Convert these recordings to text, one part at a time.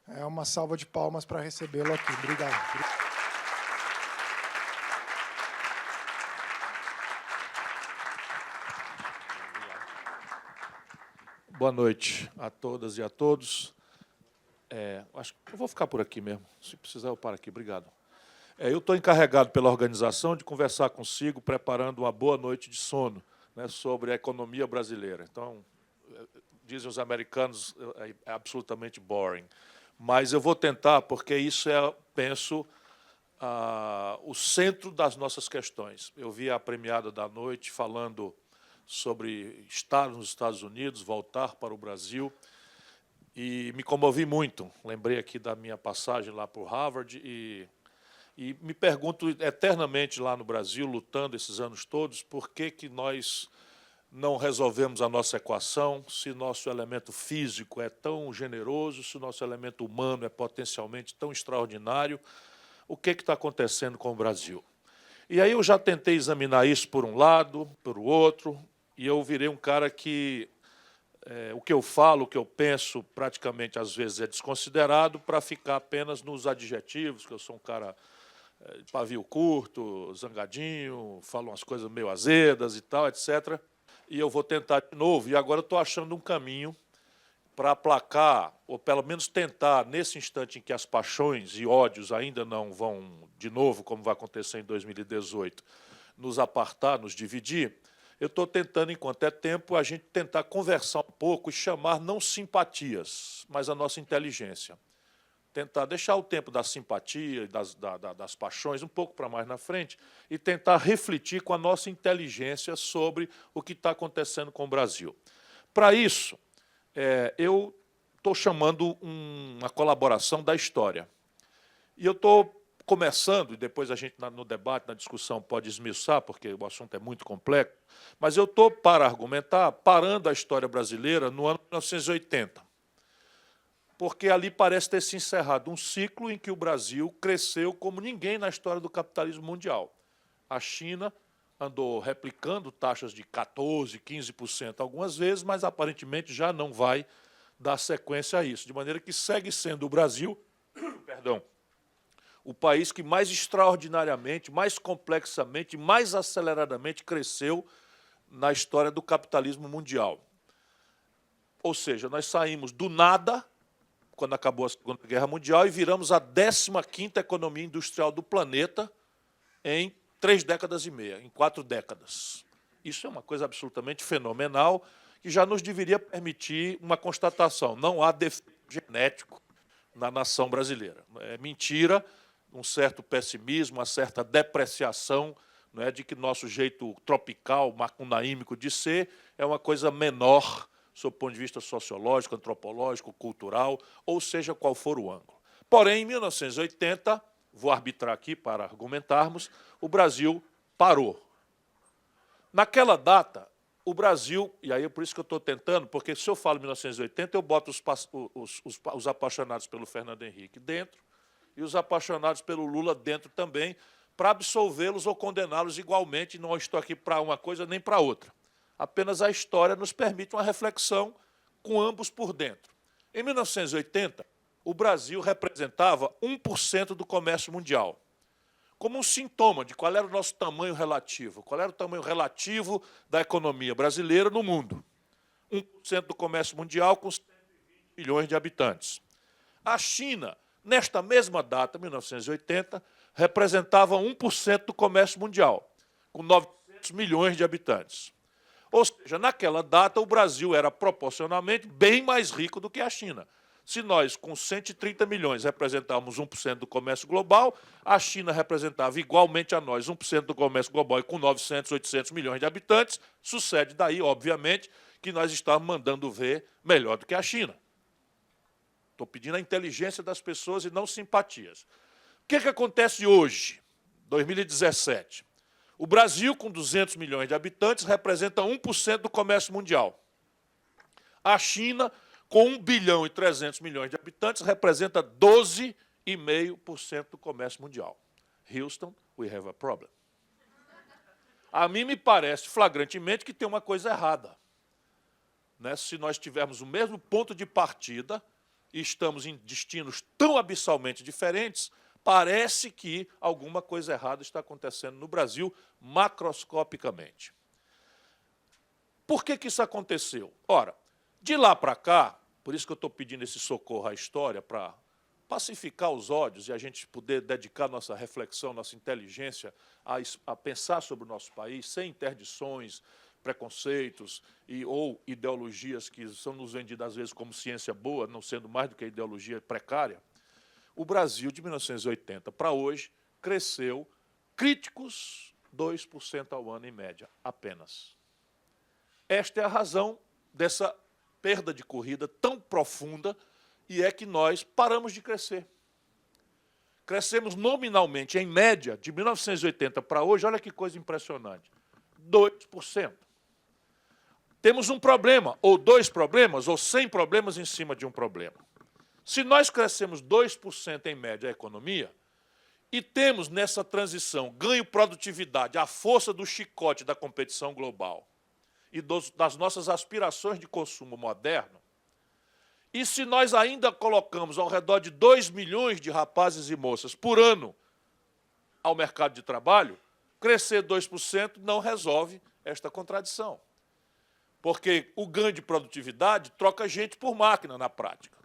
É uma salva de palmas para recebê-lo aqui. Obrigado. Boa noite a todas e a todos. Acho que eu vou ficar por aqui mesmo. Se precisar, eu paro aqui. Obrigado. Eu estou encarregado pela organização de conversar consigo, preparando uma boa noite de sono, né, sobre a economia brasileira. Então, dizem os americanos, é absolutamente boring. Mas eu vou tentar, porque isso é, penso, o centro das nossas questões. Eu vi a premiada da noite falando sobre estar nos Estados Unidos, voltar para o Brasil, e me comovi muito. Lembrei aqui da minha passagem lá por Harvard e me pergunto eternamente lá no Brasil, lutando esses anos todos, por que nós não resolvemos a nossa equação, se nosso elemento físico é tão generoso, se o nosso elemento humano é potencialmente tão extraordinário, o que está acontecendo com o Brasil? E aí eu já tentei examinar isso por um lado, por outro, e eu virei um cara que o que eu falo, o que eu penso, praticamente às vezes é desconsiderado para ficar apenas nos adjetivos, que eu sou um cara de pavio curto, zangadinho, falo umas coisas meio azedas e tal, etc. E eu vou tentar de novo, e agora eu estou achando um caminho para aplacar, ou pelo menos tentar, nesse instante em que as paixões e ódios ainda não vão, de novo, como vai acontecer em 2018, nos apartar, nos dividir, eu estou tentando, enquanto é tempo, a gente tentar conversar um pouco e chamar não simpatias, mas a nossa inteligência. Tentar deixar o tempo da simpatia e das paixões um pouco para mais na frente e tentar refletir com a nossa inteligência sobre o que está acontecendo com o Brasil. Para isso, eu estou chamando uma colaboração da história. E eu estou começando, e depois a gente, no debate, na discussão, pode esmiuçar, porque o assunto é muito complexo, mas eu estou, para argumentar, parando a história brasileira no ano 1980. Porque ali parece ter se encerrado um ciclo em que o Brasil cresceu como ninguém na história do capitalismo mundial. A China andou replicando taxas de 14%, 15% algumas vezes, mas aparentemente já não vai dar sequência a isso. De maneira que segue sendo o Brasil, perdão, o país que mais extraordinariamente, mais complexamente, mais aceleradamente cresceu na história do capitalismo mundial. Ou seja, nós saímos do nada, quando acabou a Segunda Guerra Mundial, e viramos a 15ª economia industrial do planeta em 3 décadas e meia, em 4 décadas. Isso é uma coisa absolutamente fenomenal, que já nos deveria permitir uma constatação. Não há defeito genético na nação brasileira. É mentira, um certo pessimismo, uma certa depreciação, não é, de que nosso jeito tropical, macunaímico de ser é uma coisa menor, sob o ponto de vista sociológico, antropológico, cultural, ou seja, qual for o ângulo. Porém, em 1980, vou arbitrar aqui para argumentarmos, o Brasil parou. Naquela data, o Brasil, e aí é por isso que eu estou tentando, porque se eu falo 1980, eu boto os apaixonados pelo Fernando Henrique dentro e os apaixonados pelo Lula dentro também, para absolvê-los ou condená-los igualmente, não estou aqui para uma coisa nem para outra. Apenas a história nos permite uma reflexão com ambos por dentro. Em 1980, o Brasil representava 1% do comércio mundial. Como um sintoma de qual era o nosso tamanho relativo, qual era o tamanho relativo da economia brasileira no mundo. 1% do comércio mundial com 120 milhões de habitantes. A China, nesta mesma data, 1980, representava 1% do comércio mundial, com 900 milhões de habitantes. Ou seja, naquela data, o Brasil era proporcionalmente bem mais rico do que a China. Se nós, com 130 milhões, representávamos 1% do comércio global, a China representava igualmente a nós 1% do comércio global e com 900, 800 milhões de habitantes, sucede daí, obviamente, que nós estávamos mandando ver melhor do que a China. Estou pedindo a inteligência das pessoas e não simpatias. O que acontece hoje, 2017? O Brasil, com 200 milhões de habitantes, representa 1% do comércio mundial. A China, com 1 bilhão e 300 milhões de habitantes, representa 12,5% do comércio mundial. Houston, we have a problem. A mim me parece flagrantemente que tem uma coisa errada. Né? Se nós tivermos o mesmo ponto de partida, e estamos em destinos tão abissalmente diferentes, parece que alguma coisa errada está acontecendo no Brasil, macroscopicamente. Por que isso aconteceu? Ora, de lá para cá, por isso que eu estou pedindo esse socorro à história, para pacificar os ódios e a gente poder dedicar nossa reflexão, nossa inteligência a pensar sobre o nosso país, sem interdições, preconceitos ou ideologias que são nos vendidas, às vezes, como ciência boa, não sendo mais do que ideologia precária. O Brasil, de 1980 para hoje, cresceu críticos 2% ao ano, em média, apenas. Esta é a razão dessa perda de corrida tão profunda, e é que nós paramos de crescer. Crescemos nominalmente, em média, de 1980 para hoje, olha que coisa impressionante, 2%. Temos um problema, ou 2 problemas, ou 100 problemas em cima de um problema. Se nós crescemos 2% em média a economia, e temos nessa transição ganho produtividade, a força do chicote da competição global e das nossas aspirações de consumo moderno, e se nós ainda colocamos ao redor de 2 milhões de rapazes e moças por ano ao mercado de trabalho, crescer 2% não resolve esta contradição. Porque o ganho de produtividade troca gente por máquina na prática.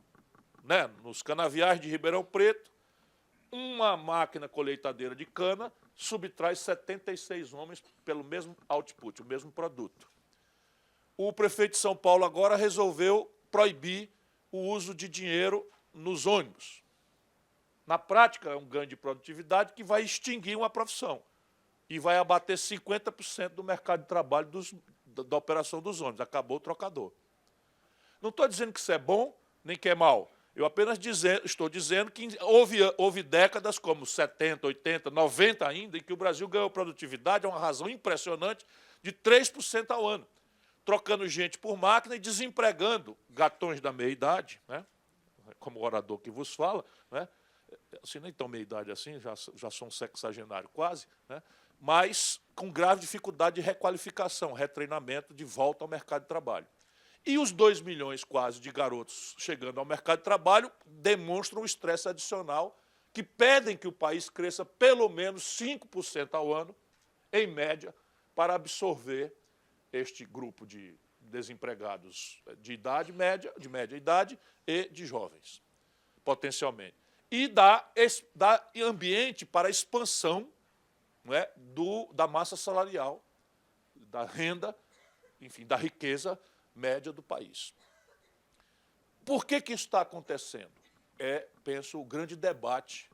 Né? Nos canaviais de Ribeirão Preto, uma máquina colheitadeira de cana subtrai 76 homens pelo mesmo output, o mesmo produto. O prefeito de São Paulo agora resolveu proibir o uso de dinheiro nos ônibus. Na prática, é um ganho de produtividade que vai extinguir uma profissão e vai abater 50% do mercado de trabalho da operação dos ônibus. Acabou o trocador. Não estou dizendo que isso é bom, nem que é mal. Eu apenas estou dizendo que houve décadas como 70, 80, 90 ainda, em que o Brasil ganhou produtividade, é uma razão impressionante, de 3% ao ano, trocando gente por máquina e desempregando gatões da meia-idade, né? Como o orador que vos fala, né? Assim, nem tão meia-idade assim, já sou um sexagenário quase, né? Mas com grave dificuldade de requalificação, retreinamento, de volta ao mercado de trabalho. E os 2 milhões quase de garotos chegando ao mercado de trabalho demonstram o estresse adicional, que pedem que o país cresça pelo menos 5% ao ano, em média, para absorver este grupo de desempregados de idade média, de média idade e de jovens, potencialmente. E dá ambiente para a expansão, não é, da massa salarial, da renda, enfim, da riqueza média do país. Por que isso está acontecendo? Penso, o grande debate.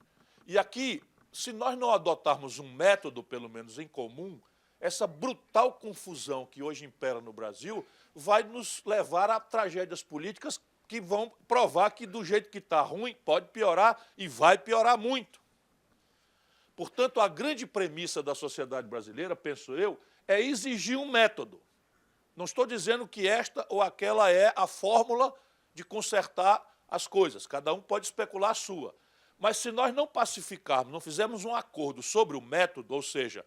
E aqui, se nós não adotarmos um método, pelo menos em comum, essa brutal confusão que hoje impera no Brasil vai nos levar a tragédias políticas que vão provar que, do jeito que está ruim, pode piorar e vai piorar muito. Portanto, a grande premissa da sociedade brasileira, penso eu, é exigir um método. Não estou dizendo que esta ou aquela é a fórmula de consertar as coisas. Cada um pode especular a sua. Mas se nós não pacificarmos, não fizermos um acordo sobre o método, ou seja,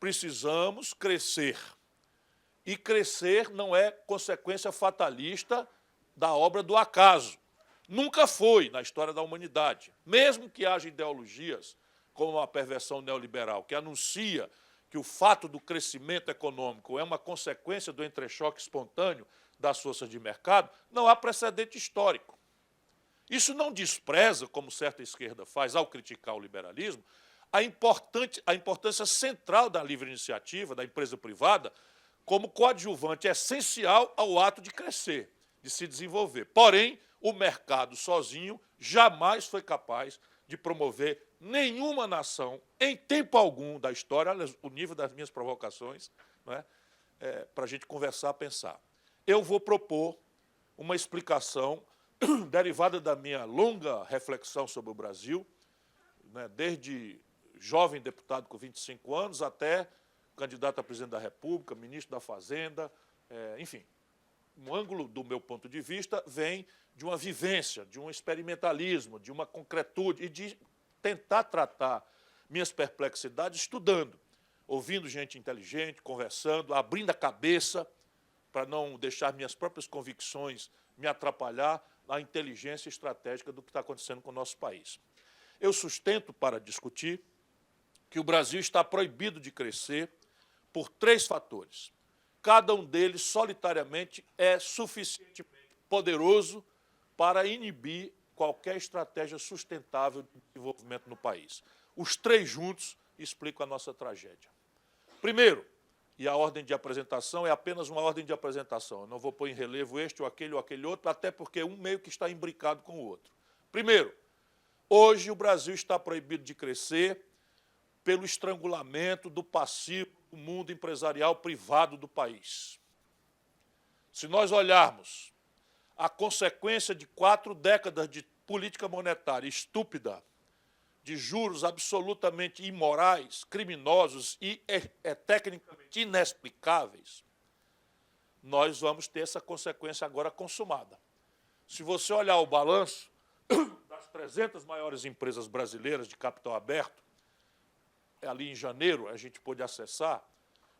precisamos crescer. E crescer não é consequência fatalista da obra do acaso. Nunca foi na história da humanidade. Mesmo que haja ideologias, como a perversão neoliberal, que anuncia que o fato do crescimento econômico é uma consequência do entrechoque espontâneo das forças de mercado, não há precedente histórico. Isso não despreza, como certa esquerda faz ao criticar o liberalismo, a importância central da livre iniciativa, da empresa privada, como coadjuvante essencial ao ato de crescer, de se desenvolver. Porém, o mercado sozinho jamais foi capaz de promover nenhuma nação, em tempo algum da história, olha o nível das minhas provocações, né, para a gente conversar, pensar. Eu vou propor uma explicação derivada da minha longa reflexão sobre o Brasil, né, desde jovem deputado com 25 anos até candidato a presidente da República, ministro da Fazenda, enfim. Um ângulo, do meu ponto de vista, vem de uma vivência, de um experimentalismo, de uma concretude e de tentar tratar minhas perplexidades estudando, ouvindo gente inteligente, conversando, abrindo a cabeça para não deixar minhas próprias convicções me atrapalhar, a inteligência estratégica do que está acontecendo com o nosso país. Eu sustento para discutir que o Brasil está proibido de crescer por 3 fatores. Cada um deles, solitariamente, é suficientemente poderoso para inibir qualquer estratégia sustentável de desenvolvimento no país. Os 3 juntos explicam a nossa tragédia. Primeiro, e a ordem de apresentação é apenas uma ordem de apresentação, eu não vou pôr em relevo este ou aquele outro, até porque um meio que está imbricado com o outro. Primeiro, hoje o Brasil está proibido de crescer pelo estrangulamento do passivo do mundo empresarial privado do país. Se nós olharmos a consequência de 4 décadas de política monetária estúpida, de juros absolutamente imorais, criminosos e tecnicamente inexplicáveis, nós vamos ter essa consequência agora consumada. Se você olhar o balanço das 300 maiores empresas brasileiras de capital aberto, ali em janeiro a gente pôde acessar,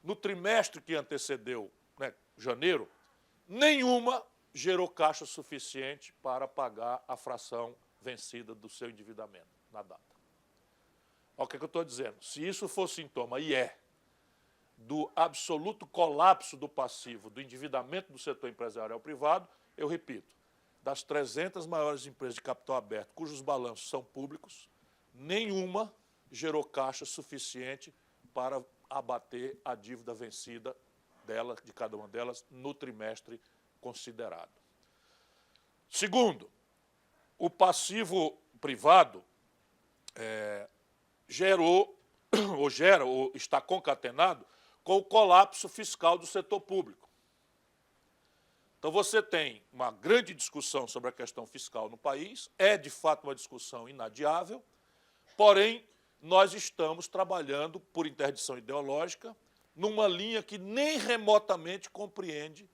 no trimestre que antecedeu, janeiro, nenhuma gerou caixa suficiente para pagar a fração vencida do seu endividamento na data. Olha o que eu estou dizendo. Se isso for sintoma, e do absoluto colapso do passivo, do endividamento do setor empresarial privado, eu repito, das 300 maiores empresas de capital aberto, cujos balanços são públicos, nenhuma gerou caixa suficiente para abater a dívida vencida de cada uma delas, no trimestre considerado. Segundo, o passivo privado gerou, ou está concatenado com o colapso fiscal do setor público. Então, você tem uma grande discussão sobre a questão fiscal no país, é, de fato, uma discussão inadiável, porém, nós estamos trabalhando, por interdição ideológica, numa linha que nem remotamente compreende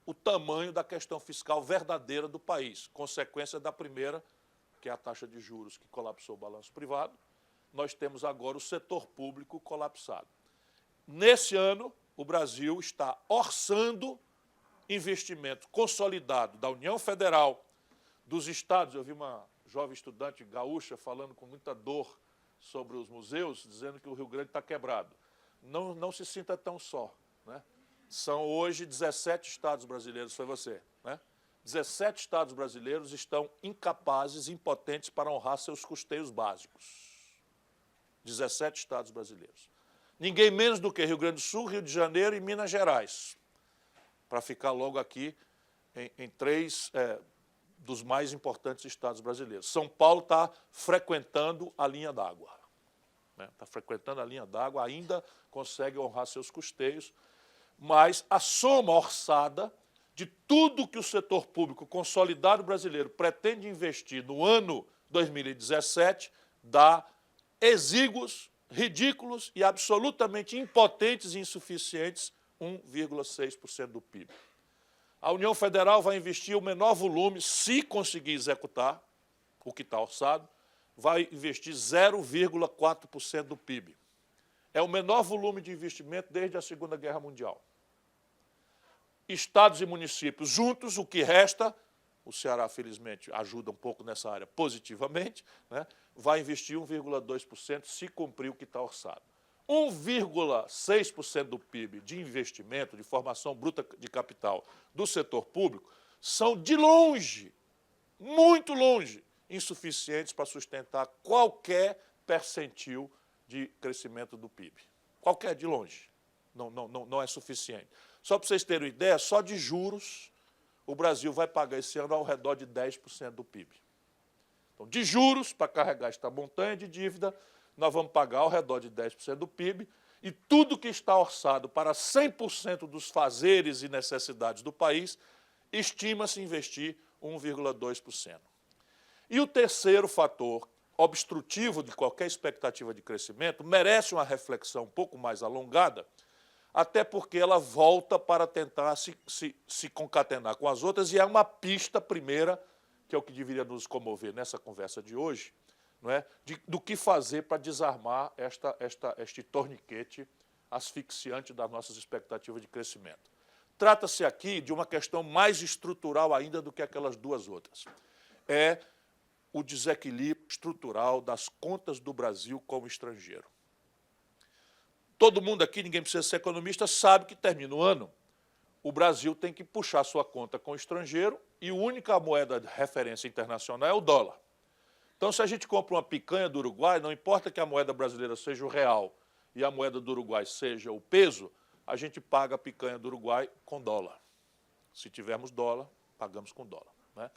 o tamanho da questão fiscal verdadeira do país, consequência da primeira, que é a taxa de juros que colapsou o balanço privado. Nós temos agora o setor público colapsado. Nesse ano, o Brasil está orçando investimento consolidado da União Federal, dos estados. Eu vi uma jovem estudante gaúcha falando com muita dor sobre os museus, dizendo que o Rio Grande está quebrado. Não se sinta tão só, né? São hoje 17 estados brasileiros, foi você, né? 17 estados brasileiros estão incapazes, impotentes para honrar seus custeios básicos. 17 estados brasileiros. Ninguém menos do que Rio Grande do Sul, Rio de Janeiro e Minas Gerais, para ficar logo aqui em 3 dos mais importantes estados brasileiros. São Paulo está frequentando a linha d'água. Está frequentando a linha d'água, ainda consegue honrar seus custeios, mas a soma orçada de tudo que o setor público consolidado brasileiro pretende investir no ano 2017 dá exíguos, ridículos e absolutamente impotentes e insuficientes 1,6% do PIB. A União Federal vai investir o menor volume, se conseguir executar o que está orçado, vai investir 0,4% do PIB. É o menor volume de investimento desde a Segunda Guerra Mundial. Estados e municípios juntos, o que resta, o Ceará, felizmente, ajuda um pouco nessa área positivamente, né, vai investir 1,2% se cumprir o que está orçado. 1,6% do PIB de investimento, de formação bruta de capital do setor público, são de longe, muito longe, insuficientes para sustentar qualquer percentil de crescimento do PIB. Qualquer, de longe. Não é suficiente. Só para vocês terem uma ideia, só de juros, o Brasil vai pagar esse ano ao redor de 10% do PIB. Então, de juros, para carregar esta montanha de dívida, nós vamos pagar ao redor de 10% do PIB, e tudo que está orçado para 100% dos fazeres e necessidades do país, estima-se investir 1,2%. E o terceiro fator, obstrutivo de qualquer expectativa de crescimento, merece uma reflexão um pouco mais alongada, até porque ela volta para tentar se concatenar com as outras, e é uma pista primeira, que é o que deveria nos comover nessa conversa de hoje, não é? Do que fazer para desarmar este torniquete asfixiante das nossas expectativas de crescimento. trata-se aqui de uma questão mais estrutural ainda do que aquelas duas outras. É o desequilíbrio estrutural das contas do Brasil com o estrangeiro. Todo mundo aqui, ninguém precisa ser economista, sabe que termina o ano, o Brasil tem que puxar sua conta com o estrangeiro e a única moeda de referência internacional é o dólar. Então, se a gente compra uma picanha do Uruguai, não importa que a moeda brasileira seja o real e a moeda do Uruguai seja o peso, a gente paga a picanha do Uruguai com dólar. Se tivermos dólar, pagamos com dólar, né?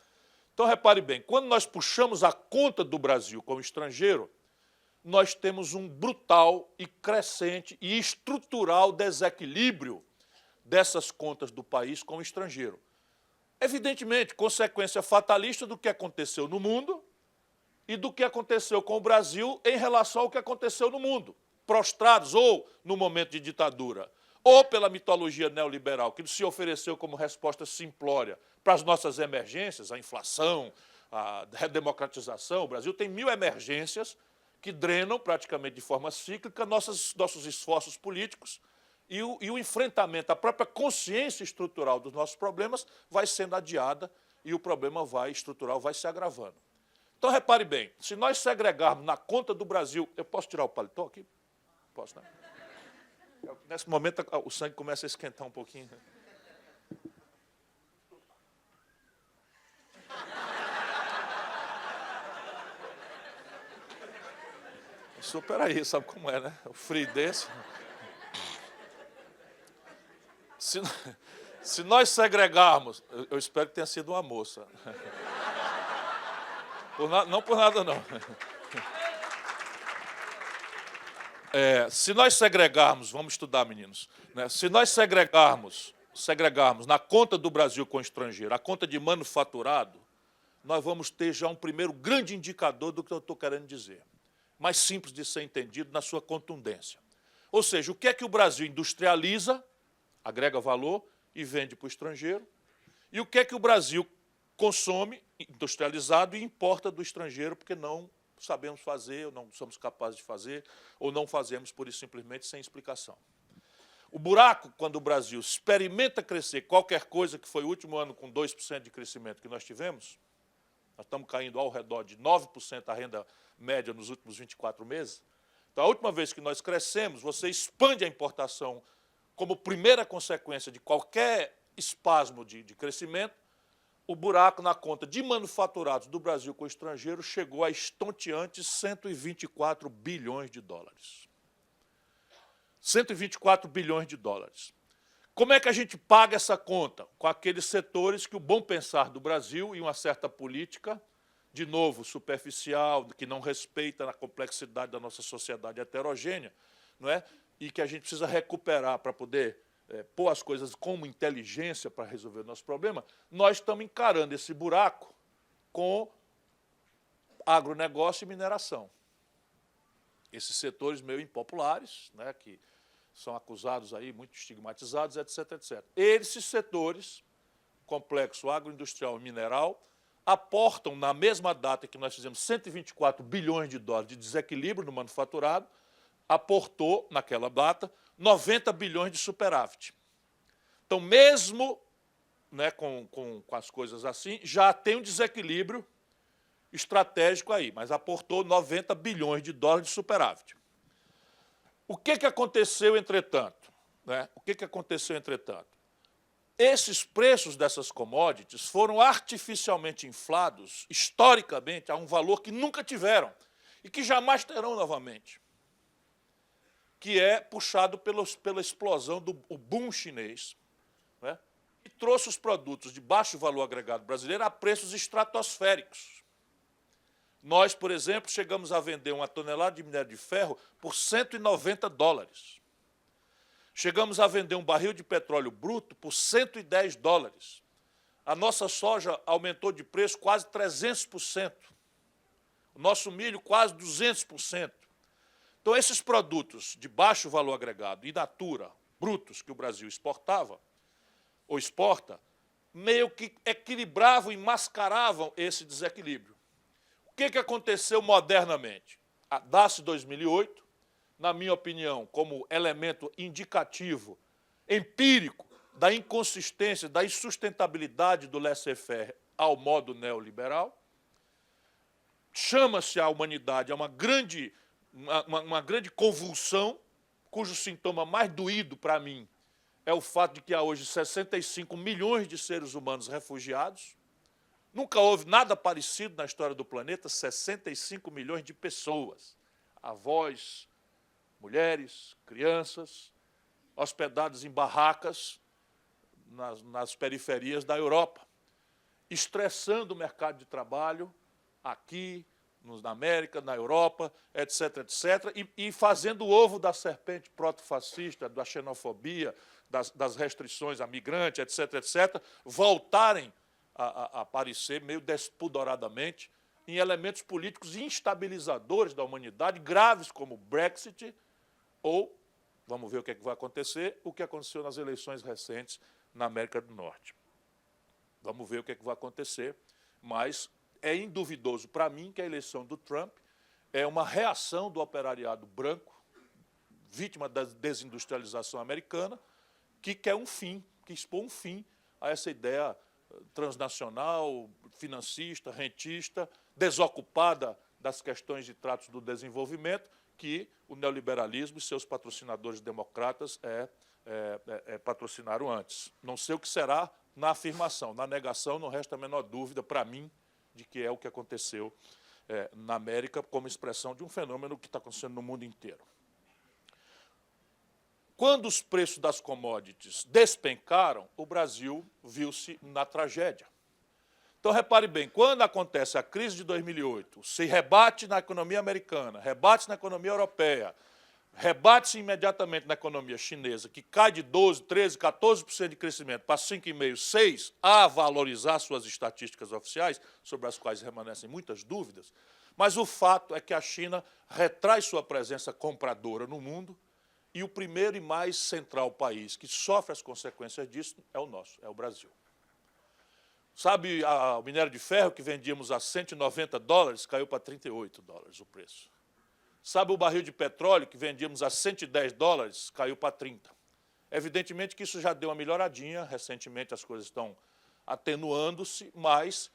Então, repare bem, quando nós puxamos a conta do Brasil com o estrangeiro, nós temos um brutal e crescente e estrutural desequilíbrio dessas contas do país com o estrangeiro. Evidentemente, consequência fatalista do que aconteceu no mundo e do que aconteceu com o Brasil em relação ao que aconteceu no mundo, prostrados ou no momento de ditadura, ou pela mitologia neoliberal, que se ofereceu como resposta simplória para as nossas emergências, a inflação, a redemocratização. O Brasil tem 1000 emergências que drenam praticamente de forma cíclica nossos esforços políticos e o enfrentamento, a própria consciência estrutural dos nossos problemas vai sendo adiada e o problema estrutural vai se agravando. Então, repare bem, se nós segregarmos na conta do Brasil... Eu posso tirar o paletó aqui? Posso, né? Nesse momento, o sangue começa a esquentar um pouquinho. Supera aí, sabe como é, né? O frio desse. Se nós segregarmos... Eu espero que tenha sido uma moça. Não por nada, não. Se nós segregarmos, vamos estudar, meninos, né? Se nós segregarmos na conta do Brasil com o estrangeiro, a conta de manufaturado, nós vamos ter já um primeiro grande indicador do que eu estou querendo dizer. Mais simples de ser entendido na sua contundência. Ou seja, o que é que o Brasil industrializa, agrega valor e vende para o estrangeiro, e o que é que o Brasil consome, industrializado, e importa do estrangeiro, porque não sabemos fazer, ou não somos capazes de fazer, ou não fazemos pura e simplesmente sem explicação. O buraco, quando o Brasil experimenta crescer qualquer coisa, que foi o último ano com 2% de crescimento que nós tivemos, nós estamos caindo ao redor de 9% a renda média nos últimos 24 meses. Então, a última vez que nós crescemos, você expande a importação como primeira consequência de qualquer espasmo de crescimento, o buraco na conta de manufaturados do Brasil com o estrangeiro chegou a estonteantes 124 bilhões de dólares. 124 bilhões de dólares. Como é que a gente paga essa conta? Com aqueles setores que o bom pensar do Brasil e uma certa política, de novo, superficial, que não respeita a complexidade da nossa sociedade heterogênea, não é? E que a gente precisa recuperar para poder pôr as coisas como inteligência para resolver o nosso problema, nós estamos encarando esse buraco com agronegócio e mineração. Esses setores meio impopulares, né, que são acusados aí, muito estigmatizados, etc, etc. Esses setores, complexo agroindustrial e mineral, aportam, na mesma data que nós fizemos 124 bilhões de dólares de desequilíbrio no manufaturado, aportou, naquela data, 90 bilhões de superávit. Então, mesmo, né, com as coisas assim, já tem um desequilíbrio estratégico aí, mas aportou 90 bilhões de dólares de superávit. O que aconteceu, entretanto? Né? O que aconteceu, entretanto? Esses preços dessas commodities foram artificialmente inflados, historicamente, a um valor que nunca tiveram e que jamais terão novamente, que é puxado pela explosão do boom chinês, né? E trouxe os produtos de baixo valor agregado brasileiro a preços estratosféricos. Nós, por exemplo, chegamos a vender uma tonelada de minério de ferro por 190 dólares. Chegamos a vender um barril de petróleo bruto por 110 dólares. A nossa soja aumentou de preço quase 300%. O nosso milho quase 200%. Então, esses produtos de baixo valor agregado, in natura, brutos, que o Brasil exportava, ou exporta, meio que equilibravam e mascaravam esse desequilíbrio. O que aconteceu modernamente? A DAS 2008, na minha opinião, como elemento indicativo, empírico, da inconsistência, da insustentabilidade do laissez-faire ao modo neoliberal. Chama-se a humanidade a uma grande convulsão, cujo sintoma mais doído para mim é o fato de que há hoje 65 milhões de seres humanos refugiados. Nunca houve nada parecido na história do planeta, 65 milhões de pessoas, avós, mulheres, crianças, hospedados em barracas nas periferias da Europa, estressando o mercado de trabalho aqui, na América, na Europa, etc., etc., e fazendo o ovo da serpente proto-fascista, da xenofobia, das restrições a migrante, etc., etc., voltarem a aparecer meio despudoradamente em elementos políticos instabilizadores da humanidade, graves como o Brexit ou, vamos ver o que vai acontecer, o que aconteceu nas eleições recentes na América do Norte. Vamos ver o que vai acontecer, mas é induvidoso para mim que a eleição do Trump é uma reação do operariado branco, vítima da desindustrialização americana, que quer um fim, que expõe um fim a essa ideia transnacional, financista, rentista, desocupada das questões de tratos do desenvolvimento, que o neoliberalismo e seus patrocinadores democratas patrocinaram antes. Não sei o que será na afirmação, na negação não resta a menor dúvida para mim de que é o que aconteceu na América como expressão de um fenômeno que está acontecendo no mundo inteiro. Quando os preços das commodities despencaram, o Brasil viu-se na tragédia. Então, repare bem, quando acontece a crise de 2008, se rebate na economia americana, rebate na economia europeia, rebate-se imediatamente na economia chinesa, que cai de 12%, 13%, 14% de crescimento para 5,5%, 6%, a valorizar suas estatísticas oficiais, sobre as quais permanecem muitas dúvidas, mas o fato é que a China retrai sua presença compradora no mundo, e o primeiro e mais central país que sofre as consequências disso é o nosso, é o Brasil. Sabe, o minério de ferro que vendíamos a $190, caiu para $38 o preço. Sabe, o barril de petróleo que vendíamos a $110, caiu para 30. Evidentemente que isso já deu uma melhoradinha, recentemente as coisas estão atenuando-se, mas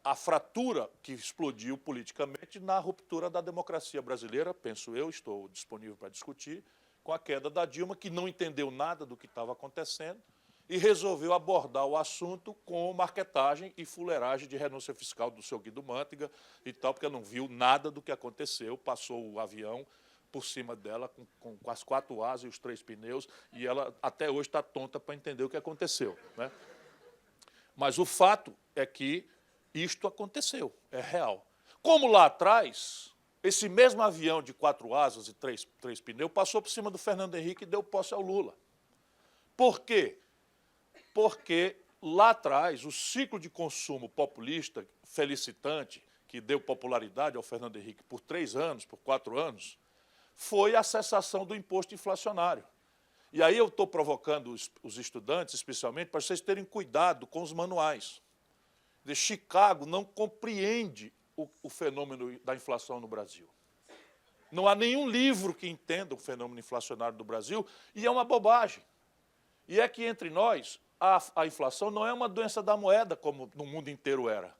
a fratura que explodiu politicamente na ruptura da democracia brasileira, penso eu, estou disponível para discutir, com a queda da Dilma, que não entendeu nada do que estava acontecendo e resolveu abordar o assunto com marquetagem e fuleiragem de renúncia fiscal do seu Guido Mantega e tal, porque não viu nada do que aconteceu, passou o avião por cima dela com as 4 asas e os 3 pneus, e ela até hoje está tonta para entender o que aconteceu, né? Mas o fato é que isto aconteceu, é real. Como lá atrás, esse mesmo avião de 4 asas e 3 pneus passou por cima do Fernando Henrique e deu posse ao Lula. Por quê? Porque lá atrás, o ciclo de consumo populista, felicitante, que deu popularidade ao Fernando Henrique por 3 anos, por 4 anos, foi a cessação do imposto inflacionário. E aí eu estou provocando os estudantes, especialmente, para vocês terem cuidado com os manuais. Chicago não compreende o fenômeno da inflação no Brasil. Não há nenhum livro que entenda o fenômeno inflacionário do Brasil, e é uma bobagem. E é que, entre nós, a inflação não é uma doença da moeda, como no mundo inteiro era.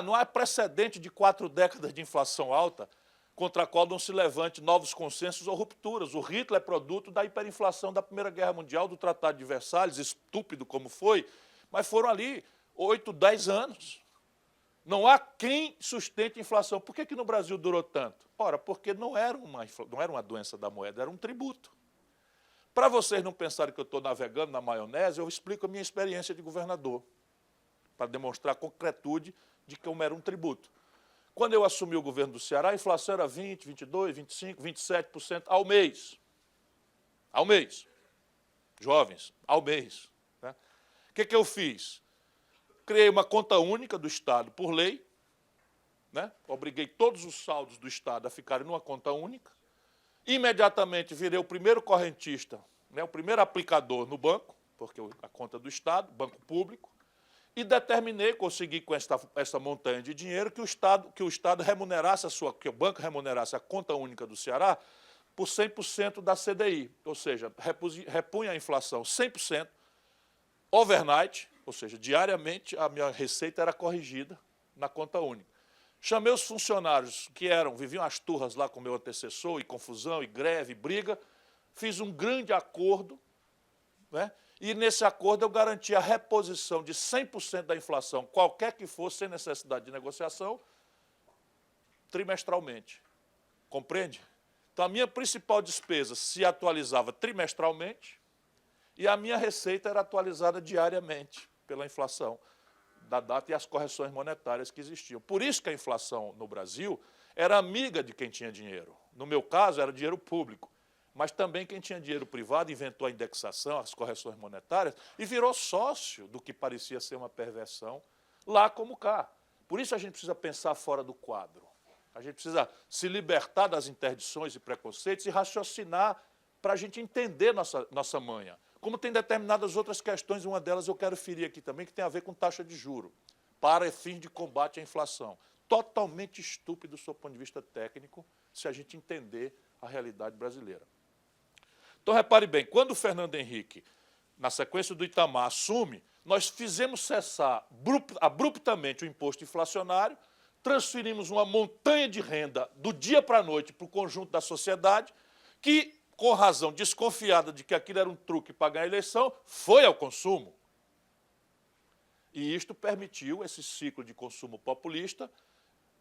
Não há precedente de 4 décadas de inflação alta contra a qual não se levante novos consensos ou rupturas. O Hitler é produto da hiperinflação da Primeira Guerra Mundial, do Tratado de Versalhes, estúpido como foi, mas foram ali 8, 10 anos. Não há quem sustente a inflação. Por que no Brasil durou tanto? Ora, porque não era uma doença da moeda, era um tributo. Para vocês não pensarem que eu estou navegando na maionese, eu explico a minha experiência de governador, para demonstrar a concretude de como era um tributo. Quando eu assumi o governo do Ceará, a inflação era 20%, 22%, 25%, 27% ao mês. Ao mês. Jovens, ao mês. Né? O que eu fiz? Criei uma conta única do Estado por lei, né? Obriguei todos os saldos do Estado a ficarem numa conta única. Imediatamente virei o primeiro correntista, né? O primeiro aplicador no banco, porque a conta do Estado, banco público, e determinei, consegui com essa montanha de dinheiro, que o Estado remunerasse que o banco remunerasse a conta única do Ceará por 100% da CDI, ou seja, repunha a inflação 100% overnight, ou seja, diariamente, a minha receita era corrigida na conta única. Chamei os funcionários que viviam as turras lá com o meu antecessor, e confusão, e greve, e briga, fiz um grande acordo, né? E nesse acordo eu garanti a reposição de 100% da inflação, qualquer que fosse, sem necessidade de negociação, trimestralmente. Compreende? Então, a minha principal despesa se atualizava trimestralmente e a minha receita era atualizada diariamente pela inflação da data e as correções monetárias que existiam. Por isso que a inflação no Brasil era amiga de quem tinha dinheiro. No meu caso, era dinheiro público. Mas também quem tinha dinheiro privado inventou a indexação, as correções monetárias, e virou sócio do que parecia ser uma perversão, lá como cá. Por isso a gente precisa pensar fora do quadro. A gente precisa se libertar das interdições e preconceitos e raciocinar para a gente entender nossa manha. Como tem determinadas outras questões, uma delas eu quero ferir aqui também, que tem a ver com taxa de juro, para fins de combate à inflação. Totalmente estúpido do seu ponto de vista técnico, se a gente entender a realidade brasileira. Então, repare bem, quando o Fernando Henrique, na sequência do Itamar, assume, nós fizemos cessar abruptamente o imposto inflacionário, transferimos uma montanha de renda do dia para a noite para o conjunto da sociedade, que, com razão desconfiada de que aquilo era um truque para ganhar a eleição, foi ao consumo. E isto permitiu esse ciclo de consumo populista,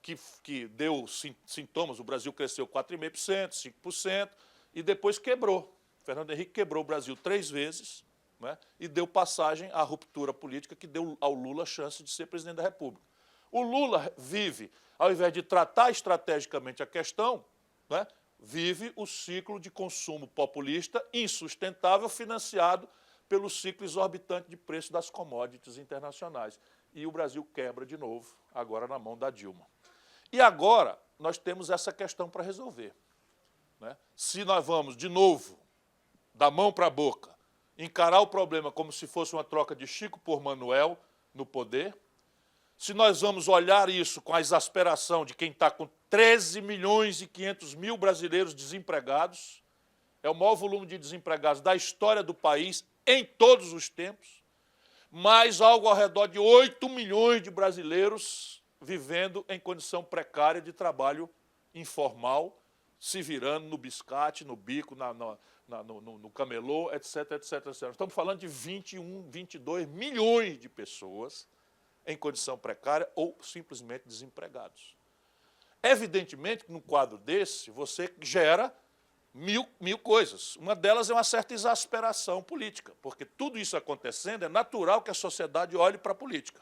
que deu sintomas. O Brasil cresceu 4,5%, 5%, e depois quebrou. Fernando Henrique quebrou o Brasil 3 vezes, né, e deu passagem à ruptura política que deu ao Lula a chance de ser presidente da República. O Lula vive, ao invés de tratar estrategicamente a questão, né, vive o ciclo de consumo populista insustentável, financiado pelo ciclo exorbitante de preço das commodities internacionais. E o Brasil quebra de novo, agora na mão da Dilma. E agora nós temos essa questão para resolver, né? Se nós vamos, de novo, da mão para a boca, encarar o problema como se fosse uma troca de Chico por Manuel no poder, se nós vamos olhar isso com a exasperação de quem está com 13.500.000 brasileiros desempregados, é o maior volume de desempregados da história do país em todos os tempos, mais algo ao redor de 8 milhões de brasileiros vivendo em condição precária de trabalho se virando no biscate, no bico, no camelô, etc, etc, etc. Estamos falando de 21, 22 milhões de pessoas em condição precária ou simplesmente desempregados. Evidentemente que, num quadro desse, você gera mil coisas. Uma delas é uma certa exasperação política, porque tudo isso acontecendo, é natural que a sociedade olhe para a política.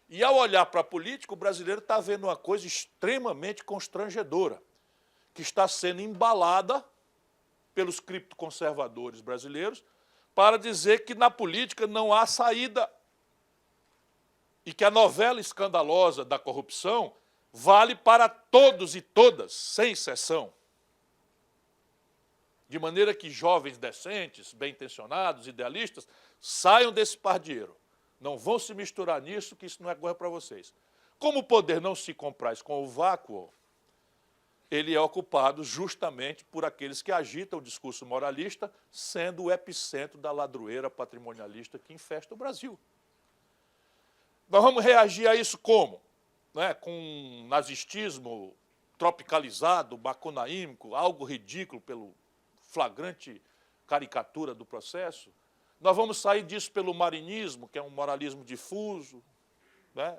E, ao olhar para a política, o brasileiro está vendo uma coisa extremamente constrangedora, que está sendo embalada pelos criptoconservadores brasileiros para dizer que na política não há saída e que a novela escandalosa da corrupção vale para todos e todas, sem exceção. De maneira que jovens decentes, bem-intencionados, idealistas, saiam desse pardieiro. Não vão se misturar nisso, que isso não é coisa para vocês. Como o poder não se compraz com o vácuo, ele é ocupado justamente por aqueles que agitam o discurso moralista, sendo o epicentro da ladroeira patrimonialista que infesta o Brasil. Nós vamos reagir a isso como? Né? Com um nazistismo tropicalizado, bacunaímico, algo ridículo pelo flagrante caricatura do processo. Nós vamos sair disso pelo marinismo, que é um moralismo difuso, né?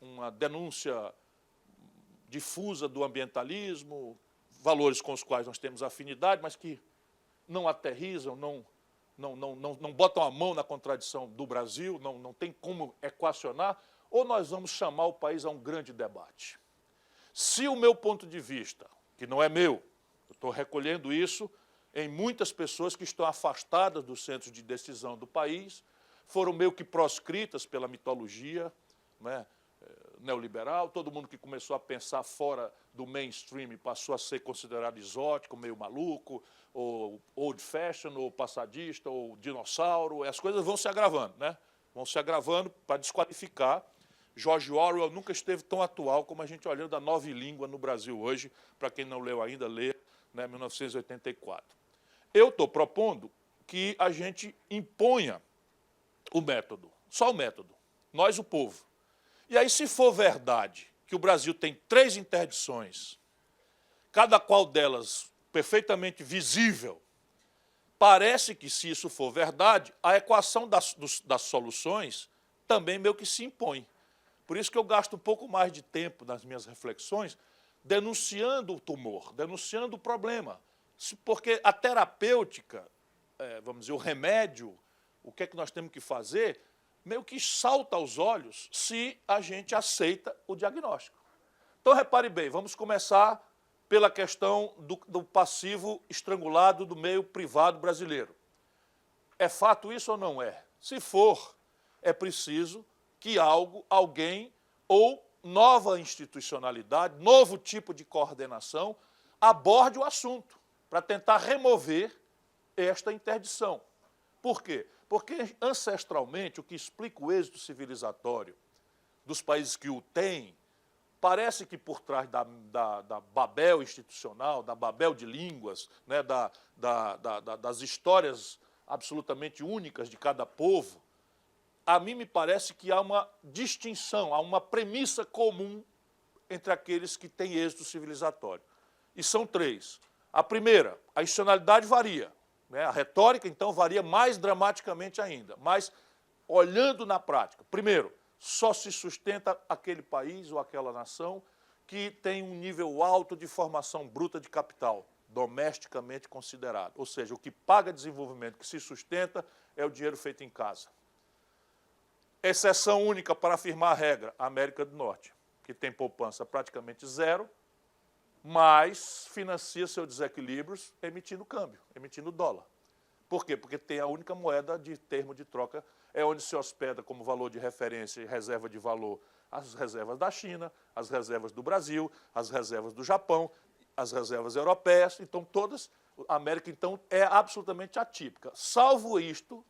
Uma denúncia difusa do ambientalismo, valores com os quais nós temos afinidade, mas que não aterrizam, não botam a mão na contradição do Brasil, não tem como equacionar, ou nós vamos chamar o país a um grande debate. Se o meu ponto de vista, que não é meu, eu estou recolhendo isso em muitas pessoas que estão afastadas dos centros de decisão do país, foram meio que proscritas pela mitologia, né, neoliberal, todo mundo que começou a pensar fora do mainstream passou a ser considerado exótico, meio maluco, ou old fashion, ou passadista, ou dinossauro, as coisas vão se agravando, né? Vão se agravando para desqualificar. George Orwell nunca esteve tão atual como a gente olhando a nova língua no Brasil hoje, para quem não leu ainda, lê, né, 1984. Eu estou propondo que a gente imponha o método, só o método, nós o povo. E aí, se for verdade que o Brasil tem 3 interdições, cada qual delas perfeitamente visível, parece que, se isso for verdade, a equação das soluções também meio que se impõe. Por isso que eu gasto um pouco mais de tempo nas minhas reflexões denunciando o tumor, denunciando o problema. Porque a terapêutica, vamos dizer, o remédio, o que é que nós temos que fazer, meio que salta aos olhos se a gente aceita o diagnóstico. Então, repare bem, vamos começar pela questão do passivo estrangulado do meio privado brasileiro. É fato isso ou não é? Se for, é preciso que alguém ou nova institucionalidade, novo tipo de coordenação, aborde o assunto para tentar remover esta interdição. Por quê? Porque, ancestralmente, o que explica o êxito civilizatório dos países que o têm, parece que por trás da Babel institucional, da Babel de línguas, né, das histórias absolutamente únicas de cada povo, a mim me parece que há uma distinção, há uma premissa comum entre aqueles que têm êxito civilizatório. E são 3. A primeira, a institucionalidade varia. Né? A retórica, então, varia mais dramaticamente ainda. Mas, olhando na prática, primeiro, só se sustenta aquele país ou aquela nação que tem um nível alto de formação bruta de capital, domesticamente considerado. Ou seja, o que paga desenvolvimento, que se sustenta, é o dinheiro feito em casa. Exceção única para afirmar a regra, a América do Norte, que tem poupança praticamente zero, mas financia seus desequilíbrios emitindo câmbio, emitindo dólar. Por quê? Porque tem a única moeda de termo de troca, é onde se hospeda como valor de referência e reserva de valor as reservas da China, as reservas do Brasil, as reservas do Japão, as reservas europeias. Então, a América, então, é absolutamente atípica. Salvo isto,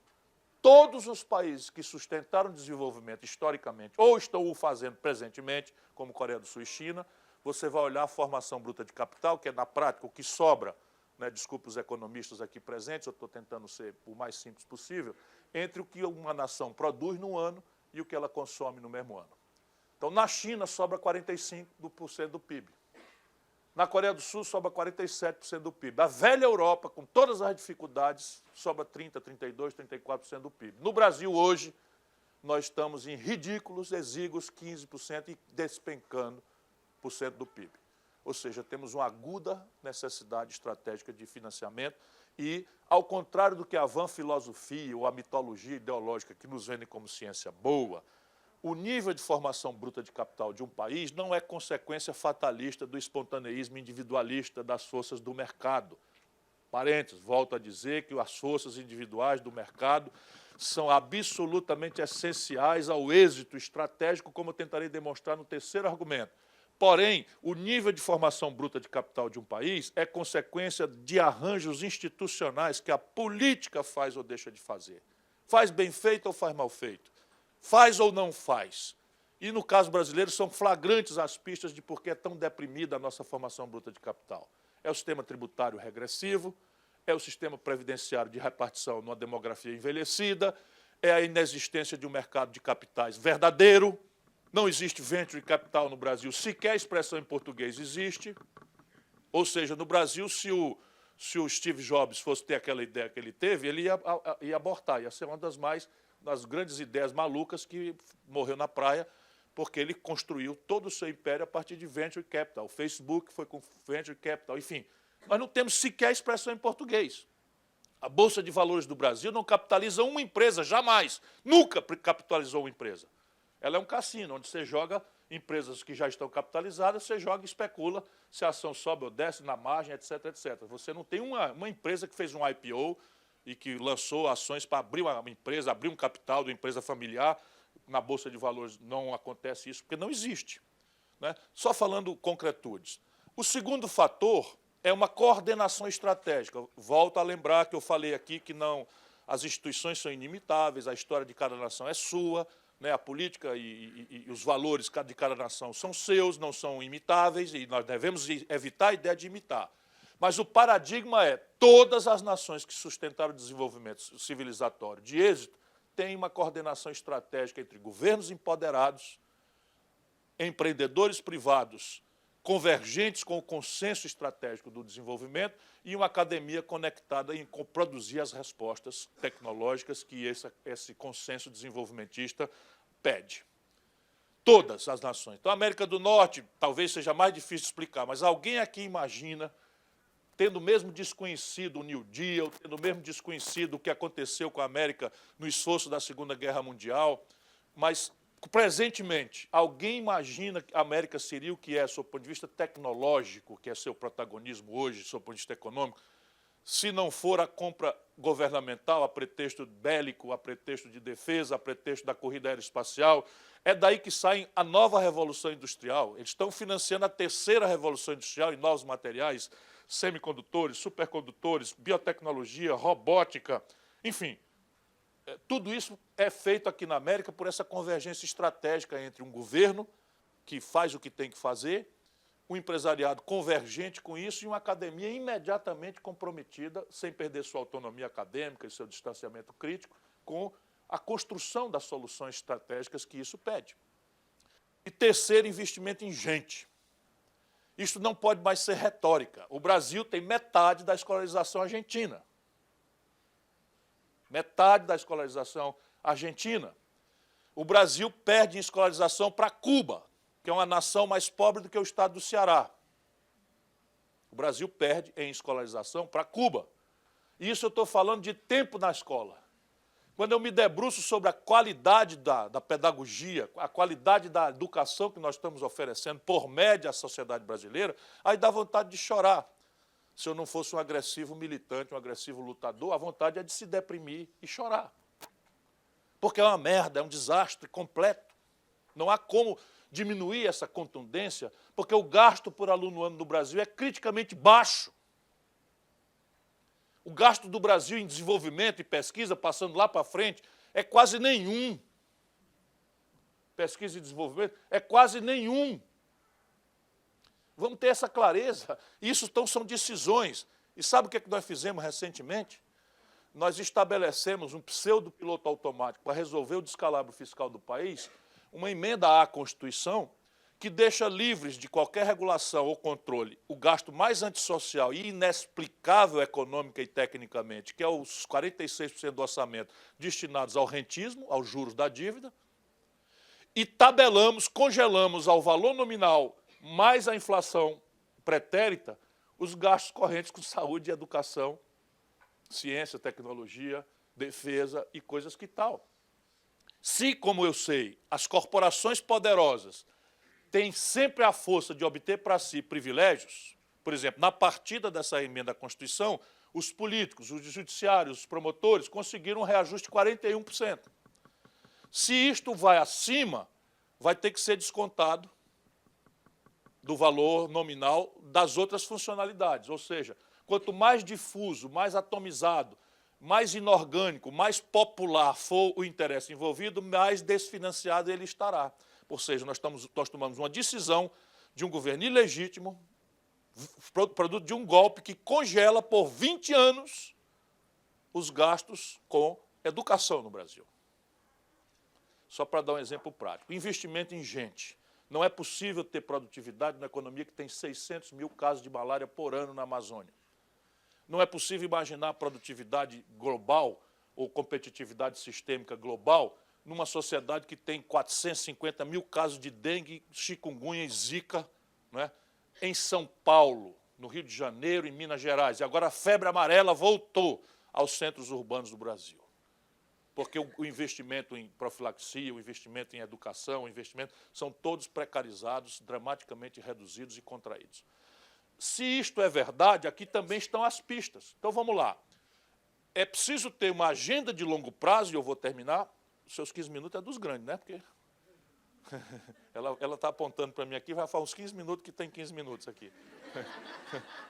todos os países que sustentaram o desenvolvimento historicamente ou estão o fazendo presentemente, como Coreia do Sul e China, você vai olhar a formação bruta de capital, que é, na prática, o que sobra, né, desculpe os economistas aqui presentes, eu estou tentando ser o mais simples possível, entre o que uma nação produz no ano e o que ela consome no mesmo ano. Então, na China, sobra 45% do PIB. Na Coreia do Sul, sobra 47% do PIB. A velha Europa, com todas as dificuldades, sobra 30%, 32%, 34% do PIB. No Brasil, hoje, nós estamos em ridículos, exíguos 15% e despencando por cento do PIB. Ou seja, temos uma aguda necessidade estratégica de financiamento e, ao contrário do que a vã filosofia ou a mitologia ideológica que nos vendem como ciência boa, o nível de formação bruta de capital de um país não é consequência fatalista do espontaneísmo individualista das forças do mercado. Parênteses, volto a dizer que as forças individuais do mercado são absolutamente essenciais ao êxito estratégico, como eu tentarei demonstrar no terceiro argumento. Porém, o nível de formação bruta de capital de um país é consequência de arranjos institucionais que a política faz ou deixa de fazer. Faz bem feito ou faz mal feito. Faz ou não faz. E, no caso brasileiro, são flagrantes as pistas de por que é tão deprimida a nossa formação bruta de capital. É o sistema tributário regressivo, é o sistema previdenciário de repartição numa demografia envelhecida, é a inexistência de um mercado de capitais verdadeiro. Não existe venture capital no Brasil, sequer a expressão em português existe. Ou seja, no Brasil, se o Steve Jobs fosse ter aquela ideia que ele teve, ele ia abortar, ia ser uma das grandes ideias malucas que morreu na praia, porque ele construiu todo o seu império a partir de venture capital. O Facebook foi com venture capital, enfim. Nós não temos sequer a expressão em português. A Bolsa de Valores do Brasil não capitaliza uma empresa, jamais. Nunca capitalizou uma empresa. Ela é um cassino, onde você joga empresas que já estão capitalizadas, você joga e especula se a ação sobe ou desce na margem, etc, etc. Você não tem uma empresa que fez um IPO e que lançou ações para abrir uma empresa, abrir um capital de uma empresa familiar. Na Bolsa de Valores não acontece isso, porque não existe. Né? Só falando concretudes. O segundo fator é uma coordenação estratégica. Volto a lembrar que eu falei aqui que não, as instituições são inimitáveis, a história de cada nação é sua, né, a política e os valores de cada nação são seus, não são imitáveis, e nós devemos evitar a ideia de imitar. Mas o paradigma é todas as nações que sustentaram o desenvolvimento civilizatório de êxito tem uma coordenação estratégica entre governos empoderados, empreendedores privados convergentes com o consenso estratégico do desenvolvimento e uma academia conectada em produzir as respostas tecnológicas que esse consenso desenvolvimentista pede. Todas as nações. Então, a América do Norte talvez seja mais difícil de explicar, mas alguém aqui imagina, tendo mesmo desconhecido o New Deal, tendo mesmo desconhecido o que aconteceu com a América no esforço da Segunda Guerra Mundial, mas, presentemente, alguém imagina que a América seria o que é, sob o ponto de vista tecnológico, que é seu protagonismo hoje, sob o ponto de vista econômico, se não for a compra governamental, a pretexto bélico, a pretexto de defesa, a pretexto da corrida aeroespacial? É daí que sai a nova revolução industrial. Eles estão financiando a terceira revolução industrial em novos materiais, semicondutores, supercondutores, biotecnologia, robótica, enfim. Tudo isso é feito aqui na América por essa convergência estratégica entre um governo que faz o que tem que fazer, um empresariado convergente com isso e uma academia imediatamente comprometida, sem perder sua autonomia acadêmica e seu distanciamento crítico, com a construção das soluções estratégicas que isso pede. E terceiro, investimento em gente. Isso não pode mais ser retórica. O Brasil tem metade da escolarização argentina. Metade da escolarização argentina. O Brasil perde em escolarização para Cuba, que é uma nação mais pobre do que o estado do Ceará. O Brasil perde em escolarização para Cuba. E isso eu estou falando de tempo na escola. Quando eu me debruço sobre a qualidade da pedagogia, a qualidade da educação que nós estamos oferecendo por média à sociedade brasileira, aí dá vontade de chorar. Se eu não fosse um agressivo militante, um agressivo lutador, a vontade é de se deprimir e chorar. Porque é uma merda, é um desastre completo. Não há como diminuir essa contundência, porque o gasto por aluno ano no Brasil é criticamente baixo. O gasto do Brasil em desenvolvimento e pesquisa, passando lá para frente, é quase nenhum. Pesquisa e desenvolvimento é quase nenhum. Vamos ter essa clareza. Isso então são decisões. E sabe o que nós fizemos recentemente? Nós estabelecemos um pseudo-piloto automático para resolver o descalabro fiscal do país, uma emenda à Constituição que deixa livres de qualquer regulação ou controle o gasto mais antissocial e inexplicável econômica e tecnicamente, que é os 46% do orçamento destinados ao rentismo, aos juros da dívida, e tabelamos, congelamos ao valor nominal mais a inflação pretérita os gastos correntes com saúde e educação, ciência, tecnologia, defesa e coisas que tal. Se, como eu sei, as corporações poderosas têm sempre a força de obter para si privilégios, por exemplo, na partida dessa emenda à Constituição, os políticos, os judiciários, os promotores conseguiram um reajuste de 41%. Se isto vai acima, vai ter que ser descontado do valor nominal das outras funcionalidades, ou seja, quanto mais difuso, mais atomizado, mais inorgânico, mais popular for o interesse envolvido, mais desfinanciado ele estará. Ou seja, nós tomamos uma decisão de um governo ilegítimo, produto de um golpe que congela por 20 anos os gastos com educação no Brasil. Só para dar um exemplo prático. Investimento em gente. Não é possível ter produtividade numa economia que tem 600 mil casos de malária por ano na Amazônia. Não é possível imaginar produtividade global ou competitividade sistêmica global numa sociedade que tem 450 mil casos de dengue, chikungunya e zika, né, em São Paulo, no Rio de Janeiro, em Minas Gerais. E agora a febre amarela voltou aos centros urbanos do Brasil. Porque o investimento em profilaxia, o investimento em educação, o investimento, são todos precarizados, dramaticamente reduzidos e contraídos. Se isto é verdade, aqui também estão as pistas. Então, vamos lá. É preciso ter uma agenda de longo prazo, e eu vou terminar. Os seus 15 minutos é dos grandes, né? Porque ela está apontando para mim aqui, vai falar uns 15 minutos, que tem 15 minutos aqui.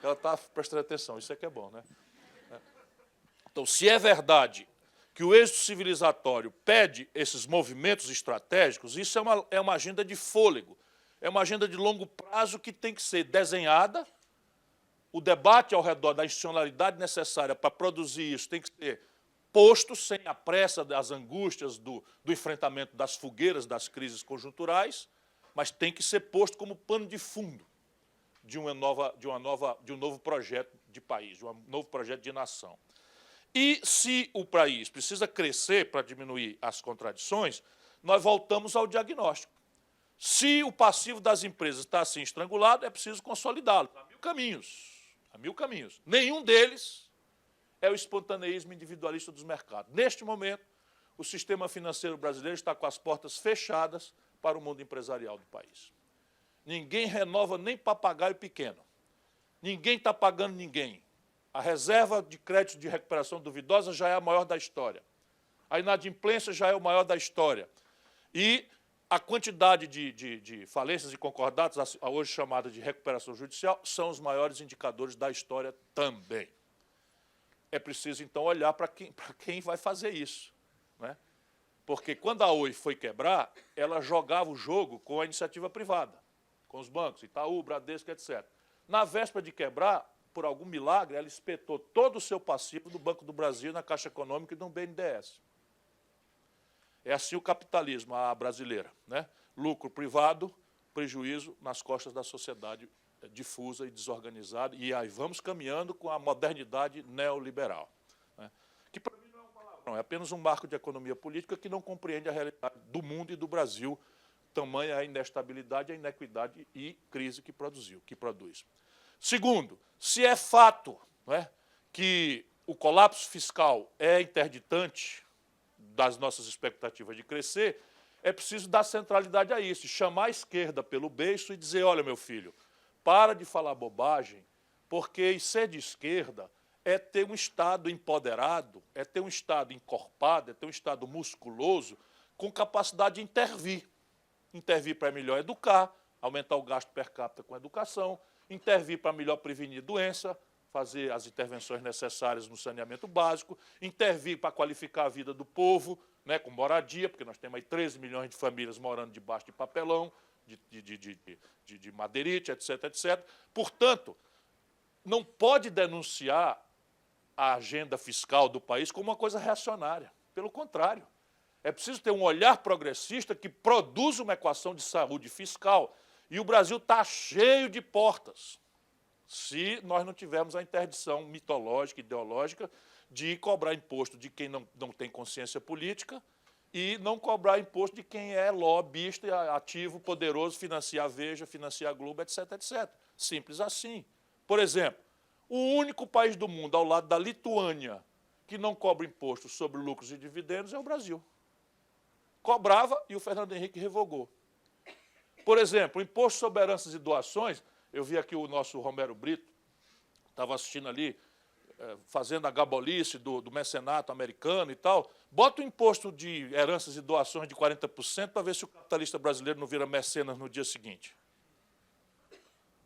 Ela está prestando atenção, isso é que é bom, né? Então, se é verdade que o êxito civilizatório pede esses movimentos estratégicos, isso é uma agenda de fôlego, é uma agenda de longo prazo que tem que ser desenhada. O debate ao redor da institucionalidade necessária para produzir isso tem que ser posto sem a pressa das angústias do enfrentamento das fogueiras, das crises conjunturais, mas tem que ser posto como pano de fundo de um novo projeto de país, de um novo projeto de nação. E se o país precisa crescer para diminuir as contradições, nós voltamos ao diagnóstico. Se o passivo das empresas está assim estrangulado, é preciso consolidá-lo. Há 1000 caminhos. Há 1000 caminhos. Nenhum deles é o espontaneísmo individualista dos mercados. Neste momento, o sistema financeiro brasileiro está com as portas fechadas para o mundo empresarial do país. Ninguém renova nem papagaio pequeno. Ninguém está pagando ninguém. A reserva de crédito de recuperação duvidosa já é a maior da história. A inadimplência já é o maior da história. E a quantidade de falências e concordatos, a hoje chamada de recuperação judicial, são os maiores indicadores da história também. É preciso, então, olhar para quem vai fazer isso, né? Porque quando a Oi foi quebrar, ela jogava o jogo com a iniciativa privada, com os bancos, Itaú, Bradesco, etc. Na véspera de quebrar, por algum milagre, ela espetou todo o seu passivo do Banco do Brasil, na Caixa Econômica e no BNDES. É assim o capitalismo, a brasileira, né? Lucro privado, prejuízo nas costas da sociedade difusa e desorganizada, e aí vamos caminhando com a modernidade neoliberal, né? Que para mim não é um palavrão, é apenas um marco de economia política que não compreende a realidade do mundo e do Brasil, tamanha a inestabilidade, a inequidade e crise que produz. Segundo, se é fato, né, que o colapso fiscal é interditante das nossas expectativas de crescer, é preciso dar centralidade a isso, chamar a esquerda pelo beiço e dizer, olha, meu filho, para de falar bobagem, porque ser de esquerda é ter um Estado empoderado, é ter um Estado encorpado, é ter um Estado musculoso, com capacidade de intervir. Intervir para melhor educar, aumentar o gasto per capita com educação, intervir para melhor prevenir doença, fazer as intervenções necessárias no saneamento básico, intervir para qualificar a vida do povo, né, com moradia, porque nós temos aí 13 milhões de famílias morando debaixo de papelão, de madeirite, etc, etc. Portanto, não pode denunciar a agenda fiscal do país como uma coisa reacionária. Pelo contrário, é preciso ter um olhar progressista que produza uma equação de saúde fiscal. E o Brasil está cheio de portas, se nós não tivermos a interdição mitológica, ideológica, de cobrar imposto de quem não tem consciência política e não cobrar imposto de quem é lobbyista, ativo, poderoso, financia a Veja, financia a Globo, etc, etc. Simples assim. Por exemplo, o único país do mundo, ao lado da Lituânia, que não cobra imposto sobre lucros e dividendos é o Brasil. Cobrava e o Fernando Henrique revogou. Por exemplo, o imposto sobre heranças e doações, eu vi aqui o nosso Romero Brito, estava assistindo ali, fazendo a gabolice do mecenato americano e tal, bota o imposto de heranças e doações de 40% para ver se o capitalista brasileiro não vira mecenas no dia seguinte.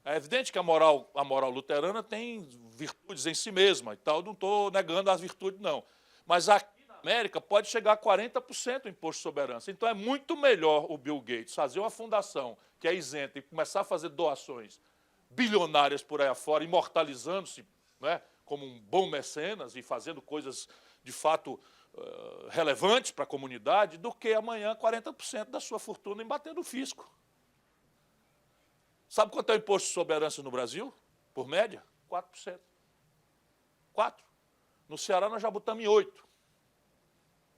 É evidente que a moral luterana tem virtudes em si mesma e tal, não estou negando as virtudes, não. Mas aqui na América pode chegar a 40% o imposto sobre herança. Então é muito melhor o Bill Gates fazer uma fundação que é isenta e começar a fazer doações bilionárias por aí afora, imortalizando-se, né, como um bom mecenas e fazendo coisas, de fato, relevantes para a comunidade, do que amanhã 40% da sua fortuna embater no fisco. Sabe quanto é o imposto sobre herança no Brasil, por média? 4%. 4%. No Ceará nós já botamos em 8%.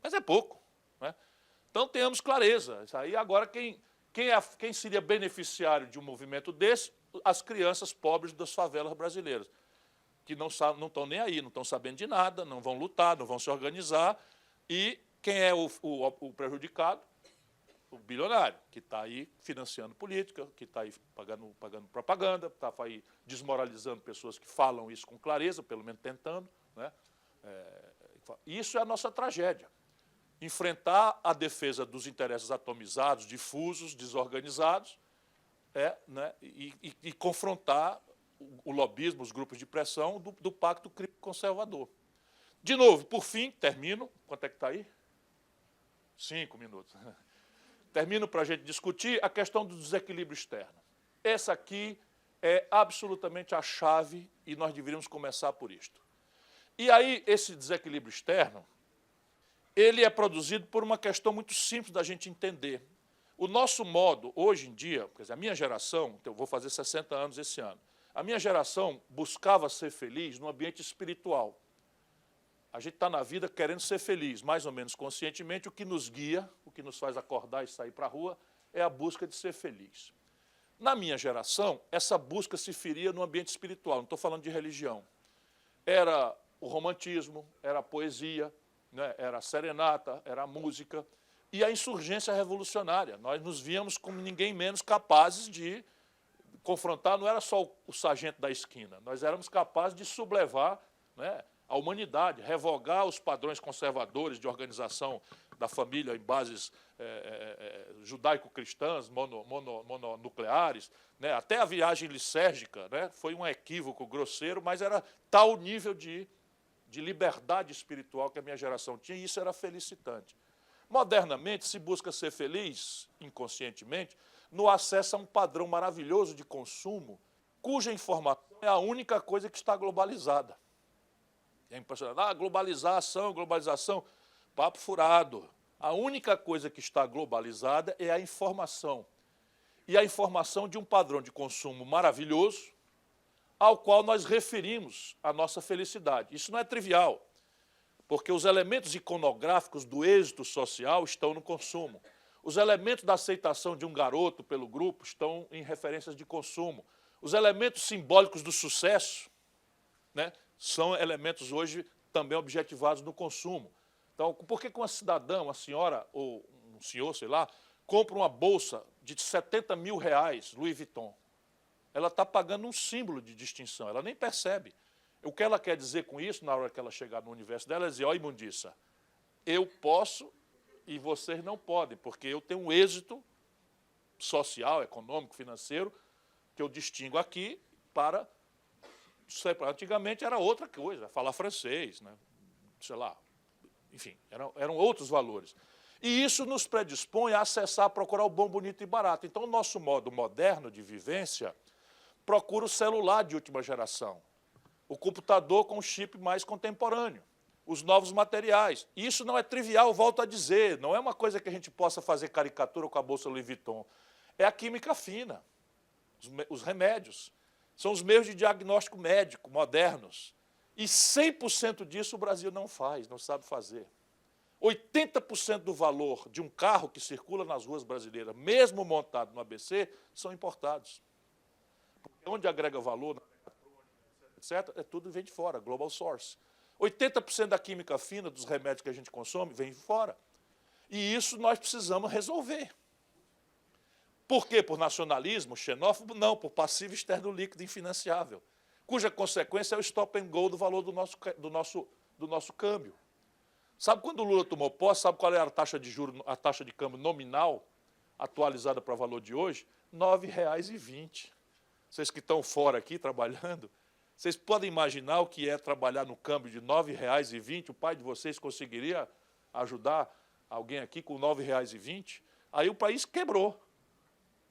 Mas é pouco, né? Então tenhamos clareza. Isso aí agora quem seria beneficiário de um movimento desse? As crianças pobres das favelas brasileiras, que não estão nem aí, não estão sabendo de nada, não vão lutar, não vão se organizar. E quem é o prejudicado? O bilionário, que está aí financiando política, que está aí pagando propaganda, está aí desmoralizando pessoas que falam isso com clareza, pelo menos tentando, né? Isso é a nossa tragédia. Enfrentar a defesa dos interesses atomizados, difusos, desorganizados, né, e confrontar o lobismo, os grupos de pressão do pacto conservador. De novo, por fim, termino. Quanto é que está aí? 5 minutos. Termino para a gente discutir a questão do desequilíbrio externo. Essa aqui é absolutamente a chave e nós deveríamos começar por isto. E aí, esse desequilíbrio externo, ele é produzido por uma questão muito simples da gente entender. O nosso modo, hoje em dia, quer dizer, a minha geração, eu vou fazer 60 anos esse ano, a minha geração buscava ser feliz no ambiente espiritual. A gente está na vida querendo ser feliz, mais ou menos conscientemente. O que nos guia, o que nos faz acordar e sair para a rua, é a busca de ser feliz. Na minha geração, essa busca se feria no ambiente espiritual, não estou falando de religião. Era o romantismo, era a poesia, né, era a serenata, era a música e a insurgência revolucionária. Nós nos víamos como ninguém menos capazes de confrontar, não era só o sargento da esquina, nós éramos capazes de sublevar, né, a humanidade, revogar os padrões conservadores de organização da família em bases judaico-cristãs, mononucleares, né? Até a viagem lisérgica, né? Foi um equívoco grosseiro, mas era tal o nível de liberdade espiritual que a minha geração tinha, e isso era felicitante. Modernamente, se busca ser feliz, inconscientemente, no acesso a um padrão maravilhoso de consumo, cuja informação é a única coisa que está globalizada. É impressionante. Ah, globalização, papo furado. A única coisa que está globalizada é a informação. E a informação de um padrão de consumo maravilhoso, ao qual nós referimos a nossa felicidade. Isso não é trivial, porque os elementos iconográficos do êxito social estão no consumo. Os elementos da aceitação de um garoto pelo grupo estão em referências de consumo. Os elementos simbólicos do sucesso, né, são elementos hoje também objetivados no consumo. Então, por que uma cidadã, uma senhora ou um senhor, sei lá, compra uma bolsa de 70 mil reais, Louis Vuitton? Ela está pagando um símbolo de distinção, ela nem percebe. O que ela quer dizer com isso, na hora que ela chegar no universo dela, é dizer: ó, imundiça, eu posso e vocês não podem, porque eu tenho um êxito social, econômico, financeiro, que eu distingo aqui para... Antigamente era outra coisa, falar francês, né? Sei lá, enfim, eram outros valores. E isso nos predispõe a acessar, a procurar o bom, bonito e barato. Então, o nosso modo moderno de vivência procura o celular de última geração, o computador com chip mais contemporâneo, os novos materiais. E isso não é trivial, volto a dizer, não é uma coisa que a gente possa fazer caricatura com a bolsa Louis Vuitton. É a química fina, os remédios. São os meios de diagnóstico médico modernos. E 100% disso o Brasil não faz, não sabe fazer. 80% do valor de um carro que circula nas ruas brasileiras, mesmo montado no ABC, são importados. Porque onde agrega valor, etc., tudo vem de fora, global source. 80% da química fina, dos remédios que a gente consome, vem de fora. E isso nós precisamos resolver. Por quê? Por nacionalismo xenófobo? Não, por passivo externo líquido infinanciável, cuja consequência é o stop and go do valor do nosso câmbio. Sabe quando o Lula tomou posse, sabe qual era a taxa de juros, a taxa de câmbio nominal, atualizada para o valor de hoje? R$ 9,20. Vocês que estão fora aqui trabalhando, vocês podem imaginar o que é trabalhar no câmbio de R$ 9,20? O pai de vocês conseguiria ajudar alguém aqui com R$ 9,20? Aí o país quebrou.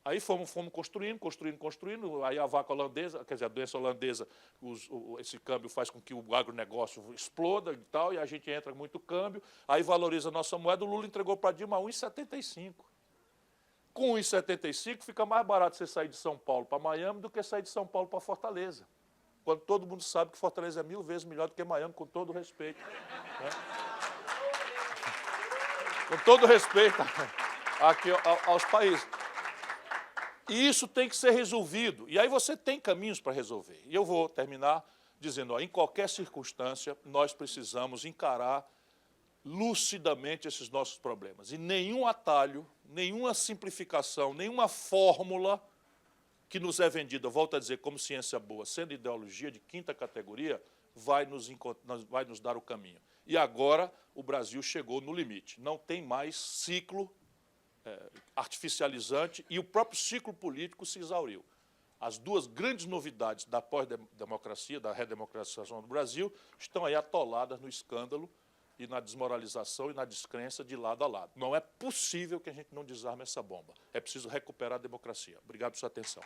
Aí fomos construindo, aí a vaca holandesa, quer dizer, a doença holandesa, esse câmbio faz com que o agronegócio exploda e tal, e a gente entra muito câmbio, aí valoriza a nossa moeda, o Lula entregou para a Dilma 1,75. Com 1,75 fica mais barato você sair de São Paulo para Miami do que sair de São Paulo para Fortaleza, quando todo mundo sabe que Fortaleza é 1000 vezes melhor do que Miami, com todo respeito. Né? Com todo respeito aqui aos países. E isso tem que ser resolvido. E aí você tem caminhos para resolver. E eu vou terminar dizendo, ó, em qualquer circunstância, nós precisamos encarar lucidamente esses nossos problemas. E nenhum atalho, nenhuma simplificação, nenhuma fórmula que nos é vendida, volto a dizer, como ciência boa, sendo ideologia de quinta categoria, vai nos dar o caminho. E agora o Brasil chegou no limite. Não tem mais ciclo artificializante, e o próprio ciclo político se exauriu. As duas grandes novidades da pós-democracia, da redemocratização do Brasil, estão aí atoladas no escândalo e na desmoralização e na descrença de lado a lado. Não é possível que a gente não desarme essa bomba. É preciso recuperar a democracia. Obrigado por sua atenção.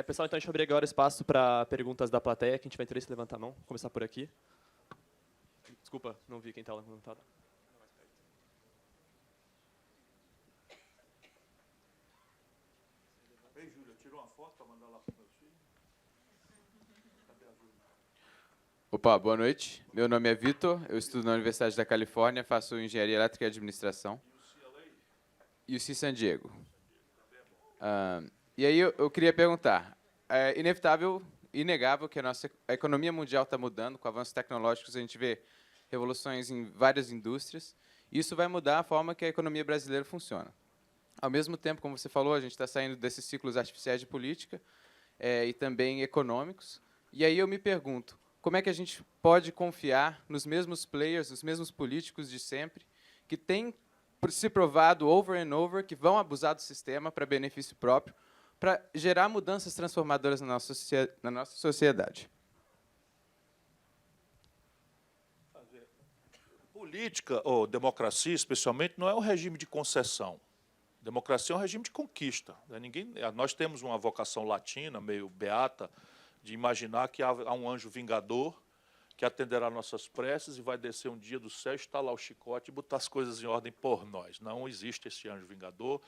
Pessoal, então a gente vai abrir agora espaço para perguntas da plateia. Quem tiver interesse, levanta a mão. Vou começar por aqui. Desculpa, não vi quem está levantado. Ei, Júlia, tirou uma foto para mandar lá para os meus filhos? Cadê a Júlia? Opa, boa noite. Meu nome é Vitor, eu estudo na Universidade da Califórnia, faço Engenharia Elétrica e Administração. E o CI San Diego. E aí eu queria perguntar, é inevitável, inegável que a economia mundial está mudando, com avanços tecnológicos a gente vê revoluções em várias indústrias, e isso vai mudar a forma que a economia brasileira funciona. Ao mesmo tempo, como você falou, a gente está saindo desses ciclos artificiais de política e também econômicos, e aí eu me pergunto, como é que a gente pode confiar nos mesmos players, nos mesmos políticos de sempre, que têm se provado over and over que vão abusar do sistema para benefício próprio, para gerar mudanças transformadoras na nossa sociedade? Política, ou democracia, especialmente, não é um regime de concessão. Democracia é um regime de conquista. Nós temos uma vocação latina, meio beata, de imaginar que há um anjo vingador que atenderá nossas preces e vai descer um dia do céu, estalar o chicote e botar as coisas em ordem por nós. Não existe esse anjo vingador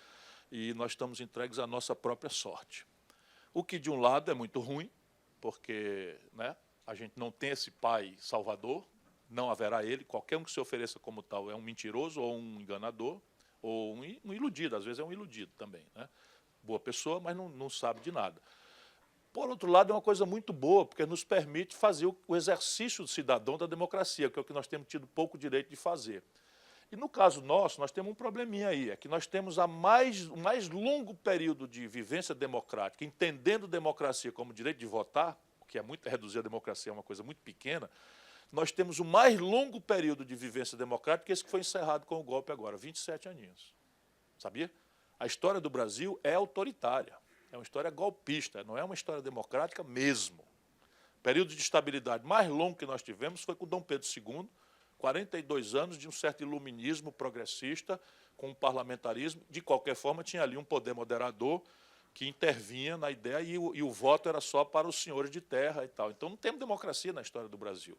e nós estamos entregues à nossa própria sorte. O que, de um lado, é muito ruim, porque, né, a gente não tem esse pai salvador, não haverá ele, qualquer um que se ofereça como tal é um mentiroso ou um enganador, ou um iludido, às vezes é um iludido também, né? Boa pessoa, mas não sabe de nada. Por outro lado, é uma coisa muito boa, porque nos permite fazer o exercício do cidadão da democracia, que é o que nós temos tido pouco direito de fazer. E no caso nosso, nós temos um probleminha aí, é que nós temos o mais longo período de vivência democrática, entendendo democracia como direito de votar, que é muito reduzir a democracia, é uma coisa muito pequena, nós temos o mais longo período de vivência democrática, esse que foi encerrado com o golpe agora, 27 aninhos. Sabia? A história do Brasil é autoritária. É uma história golpista, não é uma história democrática mesmo. O período de estabilidade mais longo que nós tivemos foi com Dom Pedro II, 42 anos de um certo iluminismo progressista, com um parlamentarismo. De qualquer forma, tinha ali um poder moderador que intervinha na ideia e o voto era só para os senhores de terra e tal. Então, não temos democracia na história do Brasil.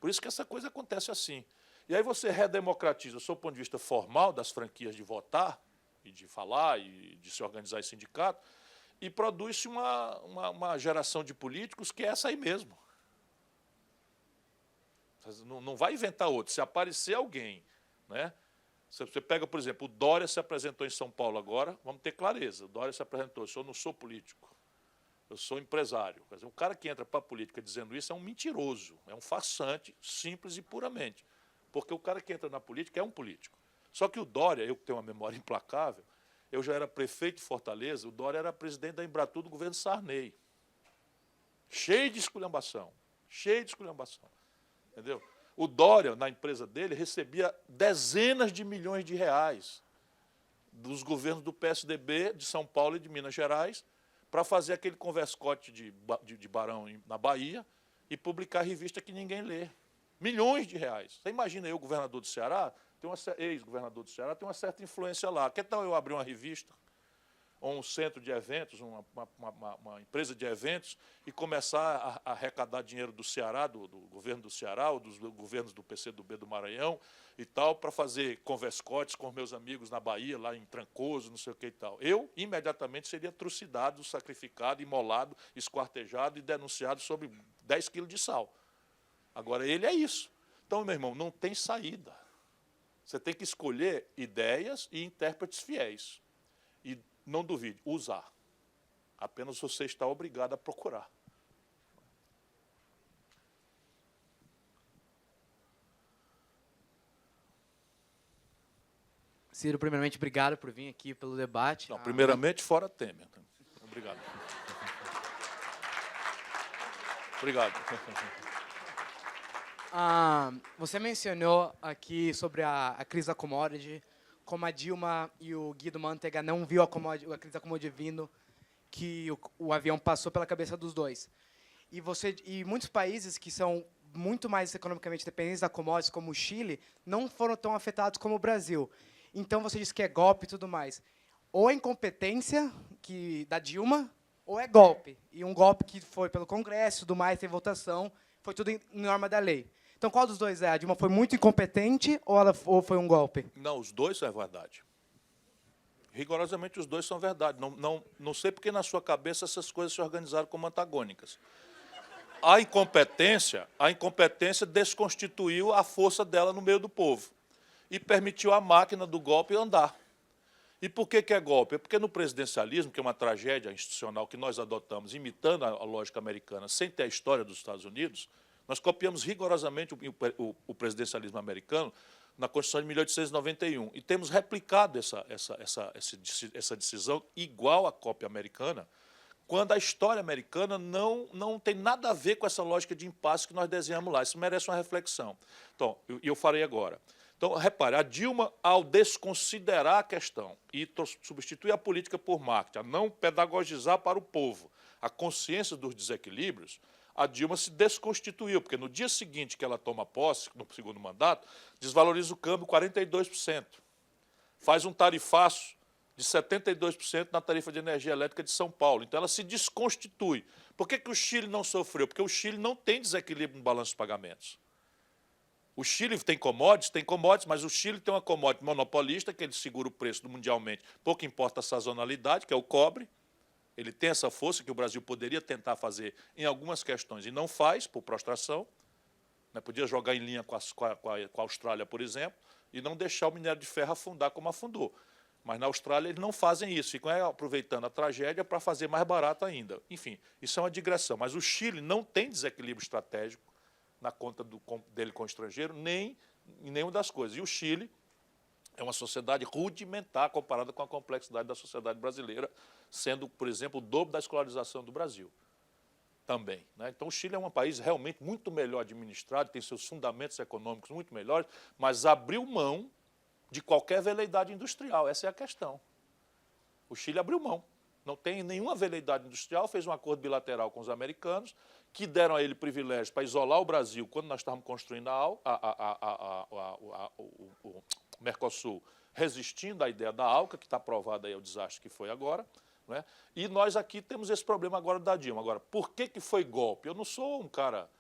Por isso que essa coisa acontece assim. E aí você redemocratiza, sob o ponto de vista formal, das franquias de votar, e de falar, e de se organizar em sindicato, e produz-se uma geração de políticos que é essa aí mesmo. Não vai inventar outro. Se aparecer alguém, né? Você pega, por exemplo, o Dória se apresentou em São Paulo agora, vamos ter clareza, o Dória se apresentou, eu não sou político, eu sou empresário. Quer dizer, um cara que entra para a política dizendo isso é um mentiroso, é um farsante, simples e puramente. Porque o cara que entra na política é um político. Só que o Dória, eu que tenho uma memória implacável, eu já era prefeito de Fortaleza, o Dória era presidente da Embratur do governo Sarney. Cheio de esculhambação, cheio de esculhambação. Entendeu? O Dória, na empresa dele, recebia dezenas de milhões de reais dos governos do PSDB, de São Paulo e de Minas Gerais, para fazer aquele converscote de Barão na Bahia e publicar revista que ninguém lê. Milhões de reais. Você imagina aí o governador do Ceará, ex-governador do Ceará, tem uma certa influência lá. Que tal eu abrir uma revista, ou um centro de eventos, uma empresa de eventos, e começar a arrecadar dinheiro do Ceará, do governo do Ceará, ou dos governos do PCdoB do Maranhão, e tal, para fazer converscotes com meus amigos na Bahia, lá em Trancoso, não sei o que e tal. Eu, imediatamente, seria trucidado, sacrificado, imolado, esquartejado e denunciado sobre 10 quilos de sal. Agora, ele é isso. Então, meu irmão, não tem saída. Você tem que escolher ideias e intérpretes fiéis. E não duvide, usar. Apenas você está obrigado a procurar. Ciro, primeiramente, obrigado por vir aqui pelo debate. Não, primeiramente, fora Temer. Obrigado. Obrigado. Você mencionou aqui sobre a crise da commodity, como a Dilma e o Guido Mantega não viu a crise da commodity vindo, que o avião passou pela cabeça dos dois. E muitos países que são muito mais economicamente dependentes da commodity, como o Chile, não foram tão afetados como o Brasil. Então, você disse que é golpe e tudo mais. Ou a incompetência da Dilma, ou é golpe. E um golpe que foi pelo Congresso, tudo mais, tem votação, foi tudo em norma da lei. Então, qual dos dois é? A Dilma foi muito incompetente ou foi um golpe? Não, os dois é verdade. Rigorosamente, os dois são verdade. Não sei porque na sua cabeça essas coisas se organizaram como antagônicas. A incompetência desconstituiu a força dela no meio do povo e permitiu a máquina do golpe andar. E por que é golpe? É porque no presidencialismo, que é uma tragédia institucional que nós adotamos, imitando a lógica americana, sem ter a história dos Estados Unidos, nós copiamos rigorosamente o presidencialismo americano na Constituição de 1891 e temos replicado essa decisão igual à cópia americana, quando a história americana não tem nada a ver com essa lógica de impasse que nós desenhamos lá. Isso merece uma reflexão. Então, eu farei agora. Então, repare, a Dilma, ao desconsiderar a questão e substituir a política por marketing, a não pedagogizar para o povo a consciência dos desequilíbrios, a Dilma se desconstituiu, porque no dia seguinte que ela toma posse, no segundo mandato, desvaloriza o câmbio 42%. Faz um tarifaço de 72% na tarifa de energia elétrica de São Paulo. Então, ela se desconstitui. Por que o Chile não sofreu? Porque o Chile não tem desequilíbrio no balanço de pagamentos. O Chile tem commodities, mas o Chile tem uma commodity monopolista, que ele segura o preço mundialmente. Pouco importa a sazonalidade, que é o cobre. Ele tem essa força que o Brasil poderia tentar fazer em algumas questões e não faz, por prostração. Podia jogar em linha com a Austrália, por exemplo, e não deixar o minério de ferro afundar como afundou. Mas na Austrália eles não fazem isso, ficam aproveitando a tragédia para fazer mais barato ainda. Enfim, isso é uma digressão. Mas o Chile não tem desequilíbrio estratégico na conta dele com o estrangeiro, nem em nenhuma das coisas. E o Chile é uma sociedade rudimentar comparada com a complexidade da sociedade brasileira, sendo, por exemplo, o dobro da escolarização do Brasil também. Então, o Chile é um país realmente muito melhor administrado, tem seus fundamentos econômicos muito melhores, mas abriu mão de qualquer veleidade industrial. Essa é a questão. O Chile abriu mão. Não tem nenhuma veleidade industrial, fez um acordo bilateral com os americanos, que deram a ele privilégios para isolar o Brasil quando nós estávamos construindo o Mercosul, resistindo à ideia da ALCA, que está provada aí o desastre que foi agora. E nós aqui temos esse problema agora da Dilma. Agora, por que foi golpe? Eu não sou um cara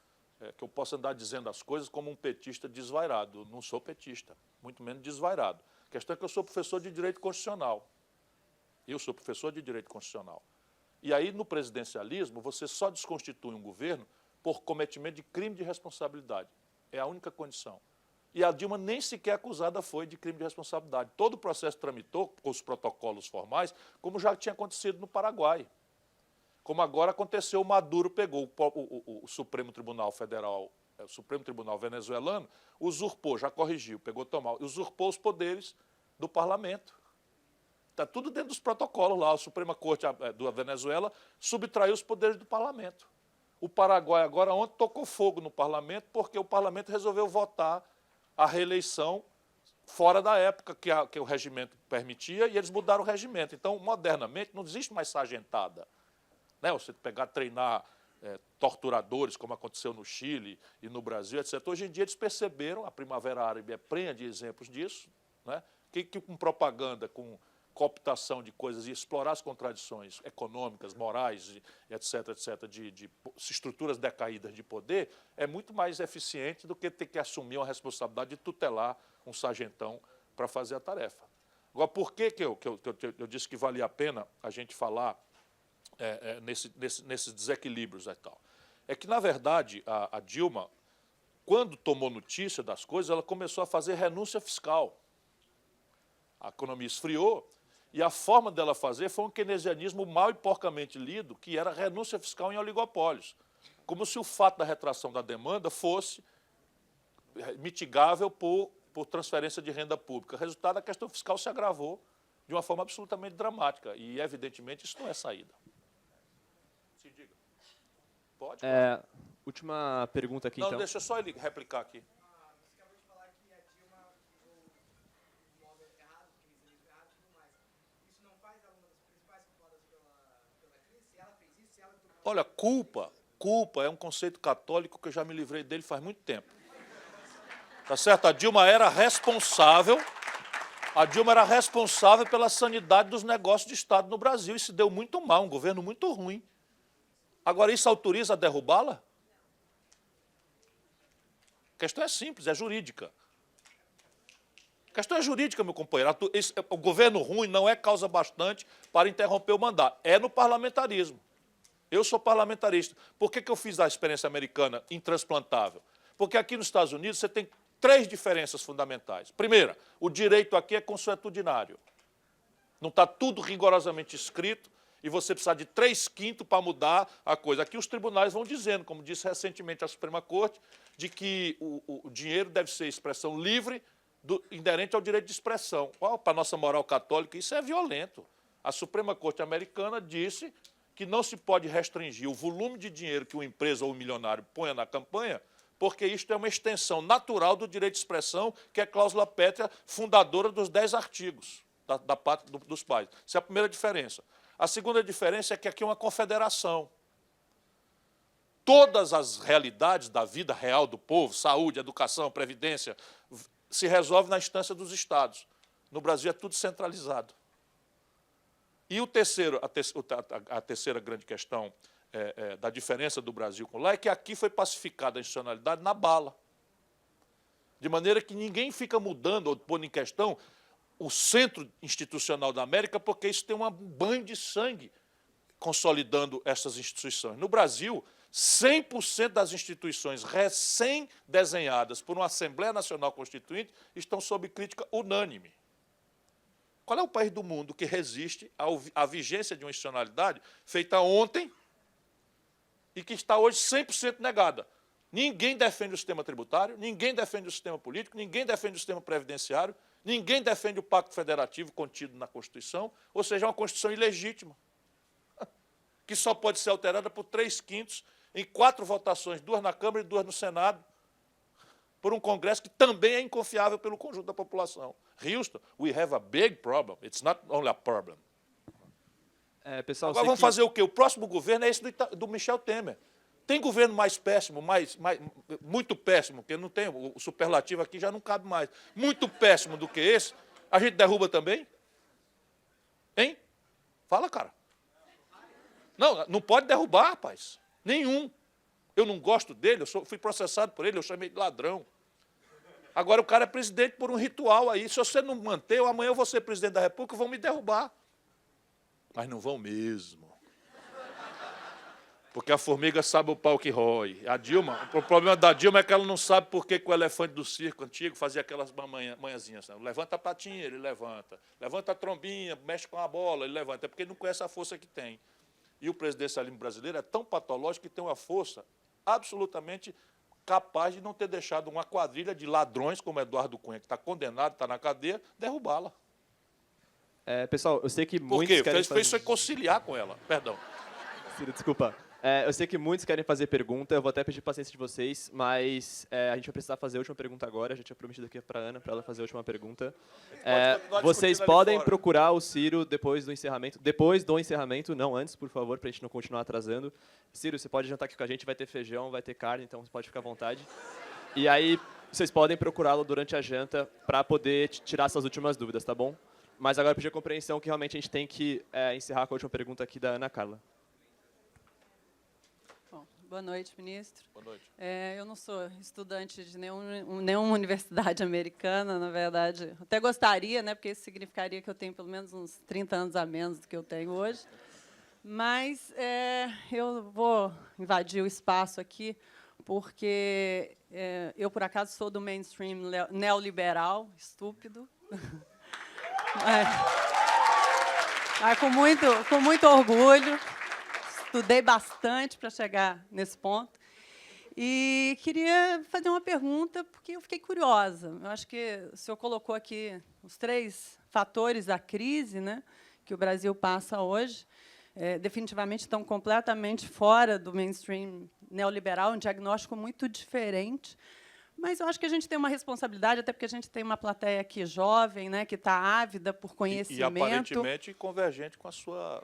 que eu possa andar dizendo as coisas como um petista desvairado. Eu não sou petista, muito menos desvairado. A questão é que eu sou professor de Direito Constitucional. Eu sou professor de Direito Constitucional. E aí, no presidencialismo, você só desconstitui um governo por cometimento de crime de responsabilidade. É a única condição. E a Dilma nem sequer acusada foi de crime de responsabilidade. Todo o processo tramitou com os protocolos formais, como já tinha acontecido no Paraguai. Como agora aconteceu, o Maduro pegou o Supremo Tribunal Federal, o Supremo Tribunal venezuelano, usurpou, já corrigiu, usurpou os poderes do parlamento. Está tudo dentro dos protocolos lá. A Suprema Corte da Venezuela subtraiu os poderes do parlamento. O Paraguai agora ontem tocou fogo no parlamento porque o parlamento resolveu votar a reeleição fora da época que o regimento permitia e eles mudaram o regimento. Então, modernamente, não existe mais sargentada. Você treinar torturadores, como aconteceu no Chile e no Brasil, etc. Hoje em dia eles perceberam, a Primavera Árabe é prenha de exemplos disso, que com propaganda, com cooptação de coisas e explorar as contradições econômicas, morais, etc., de estruturas decaídas de poder, é muito mais eficiente do que ter que assumir uma responsabilidade de tutelar um sargentão para fazer a tarefa. Agora, por que eu disse que valia a pena a gente falar nesses desequilíbrios e tal? É que, na verdade, a Dilma, quando tomou notícia das coisas, ela começou a fazer renúncia fiscal. A economia esfriou, e a forma dela fazer foi um keynesianismo mal e porcamente lido, que era renúncia fiscal em oligopólios. Como se o fato da retração da demanda fosse mitigável por transferência de renda pública. Resultado, a questão fiscal se agravou de uma forma absolutamente dramática. E, evidentemente, isso não é saída. Se diga. Pode? Última pergunta aqui, não, então. Deixa só ele replicar aqui. Olha, culpa é um conceito católico que eu já me livrei dele faz muito tempo. Tá certo? A Dilma era responsável A Dilma era responsável pela sanidade dos negócios de Estado no Brasil e se deu muito mal, um governo muito ruim. Agora, isso autoriza a derrubá-la? A questão é simples, é jurídica. A questão é jurídica, meu companheiro. O governo ruim não é causa bastante para interromper o mandato. É no parlamentarismo. Eu sou parlamentarista. Por que eu fiz a experiência americana intransplantável? Porque aqui nos Estados Unidos você tem 3 diferenças fundamentais. Primeira, o direito aqui é consuetudinário. Não está tudo rigorosamente escrito e você precisa de 3/5 para mudar a coisa. Aqui os tribunais vão dizendo, como disse recentemente a Suprema Corte, de que o dinheiro deve ser expressão livre, inerente ao direito de expressão. Para a nossa moral católica, isso é violento. A Suprema Corte americana disse que não se pode restringir o volume de dinheiro que uma empresa ou um milionário ponha na campanha, porque isto é uma extensão natural do direito de expressão, que é a cláusula pétrea fundadora dos 10 artigos da Pátria dos Pais. Essa é a primeira diferença. A segunda diferença é que aqui é uma confederação. Todas as realidades da vida real do povo, saúde, educação, previdência, se resolve na instância dos Estados. No Brasil é tudo centralizado. E a terceira grande questão da diferença do Brasil com lá é que aqui foi pacificada a institucionalidade na bala. De maneira que ninguém fica mudando ou pondo em questão o centro institucional da América, porque isso tem um banho de sangue consolidando essas instituições. No Brasil, 100% das instituições recém-desenhadas por uma Assembleia Nacional Constituinte estão sob crítica unânime. Qual é o país do mundo que resiste à vigência de uma institucionalidade feita ontem e que está hoje 100% negada? Ninguém defende o sistema tributário, ninguém defende o sistema político, ninguém defende o sistema previdenciário, ninguém defende o pacto federativo contido na Constituição, ou seja, é uma Constituição ilegítima, que só pode ser alterada por 3/5 em 4 votações, 2 na Câmara e 2 no Senado, por um Congresso que também é inconfiável pelo conjunto da população. Houston, we have a big problem. It's not only a problem. Pessoal, Agora vamos fazer o quê? O próximo governo é esse do Michel Temer. Tem governo mais péssimo, muito péssimo, porque não tem, o superlativo aqui já não cabe mais. Muito péssimo do que esse, a gente derruba também? Hein? Fala, cara. Não, não pode derrubar, rapaz. Nenhum. Eu não gosto dele, fui processado por ele, eu chamei de ladrão. Agora o cara é presidente por um ritual aí. Se você não manter, amanhã eu vou ser presidente da República, vão me derrubar. Mas não vão mesmo. Porque a formiga sabe o pau que rói. A Dilma, o problema da Dilma é que ela não sabe por que o elefante do circo antigo fazia aquelas manhãzinhas. Né? Levanta a patinha, ele levanta. Levanta a trombinha, mexe com a bola, ele levanta. É porque ele não conhece a força que tem. E o presidencialismo brasileiro é tão patológico que tem uma força absolutamente capaz de não ter deixado uma quadrilha de ladrões, como Eduardo Cunha, que está condenado, está na cadeia, derrubá-la. Pessoal, eu sei que Por muitos quê? querem Fez isso conciliar com ela. Perdão. Ciro, desculpa. Eu sei que muitos querem fazer pergunta, eu vou até pedir paciência de vocês, mas a gente vai precisar fazer a última pergunta agora. A gente tinha prometido aqui para a Ana, para ela fazer a última pergunta. Vocês podem procurar o Ciro depois do encerramento, não antes, por favor, para a gente não continuar atrasando. Ciro, você pode jantar aqui com a gente, vai ter feijão, vai ter carne, então você pode ficar à vontade. E aí, vocês podem procurá-lo durante a janta para poder tirar essas últimas dúvidas, tá bom? Mas agora eu pedi a compreensão que realmente a gente tem que encerrar com a última pergunta aqui da Ana Carla. Boa noite, ministro. Boa noite. Eu não sou estudante de nenhuma universidade americana, na verdade. Até gostaria, né, porque isso significaria que eu tenho pelo menos uns 30 anos a menos do que eu tenho hoje. Mas eu vou invadir o espaço aqui, porque eu, por acaso, sou do mainstream neoliberal, estúpido. Com muito orgulho. Estudei bastante para chegar nesse ponto. E queria fazer uma pergunta, porque eu fiquei curiosa. Eu acho que o senhor colocou aqui os 3 fatores da crise, né, que o Brasil passa hoje. Definitivamente estão completamente fora do mainstream neoliberal, um diagnóstico muito diferente. Mas eu acho que a gente tem uma responsabilidade, até porque a gente tem uma plateia aqui jovem, né, que está ávida por conhecimento. E aparentemente convergente com a sua...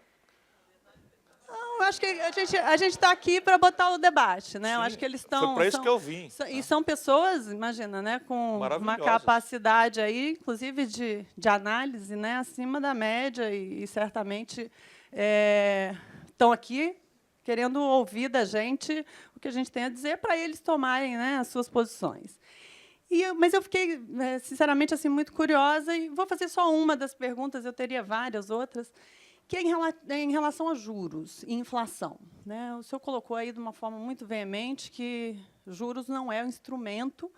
Não, eu acho que a gente está aqui para botar o debate, né? Eu Sim, acho que eles estão... foi para isso que eu vim. E são pessoas, imagina, né, com uma Maravilhosas. capacidade aí, inclusive de análise, né, acima da média e certamente estão aqui querendo ouvir da gente o que a gente tem a dizer para eles tomarem, né, as suas posições. Mas eu fiquei, sinceramente, assim, muito curiosa e vou fazer só uma das perguntas, eu teria várias outras, que é em relação a juros e inflação, né? O senhor colocou aí de uma forma muito veemente que juros não é um instrumento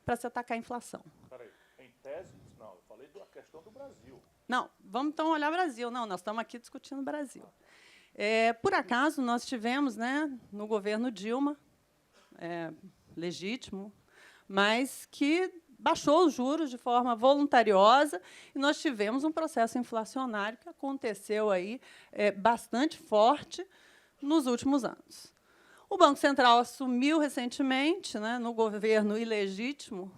para se atacar a inflação. Peraí, em tese, não, eu falei da questão do Brasil. Não, vamos então olhar o Brasil. Não, nós estamos aqui discutindo o Brasil. Por acaso, nós tivemos, né, no governo Dilma, legítimo, mas que baixou os juros de forma voluntariosa e nós tivemos um processo inflacionário que aconteceu aí bastante forte nos últimos anos. O Banco Central assumiu recentemente, né, no governo ilegítimo,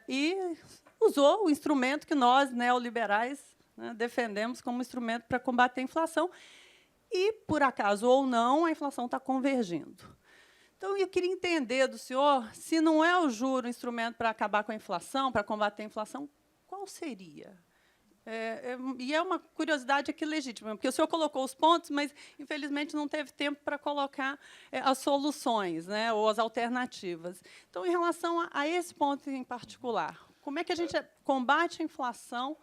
e usou o instrumento que nós, neoliberais, né, defendemos como instrumento para combater a inflação, e, por acaso ou não, a inflação está convergindo. Então, eu queria entender do senhor, se não é o juro um instrumento para acabar com a inflação, para combater a inflação, qual seria? E é uma curiosidade aqui legítima, porque o senhor colocou os pontos, mas, infelizmente, não teve tempo para colocar as soluções, né, ou as alternativas. Então, em relação a esse ponto em particular, como é que a gente combate a inflação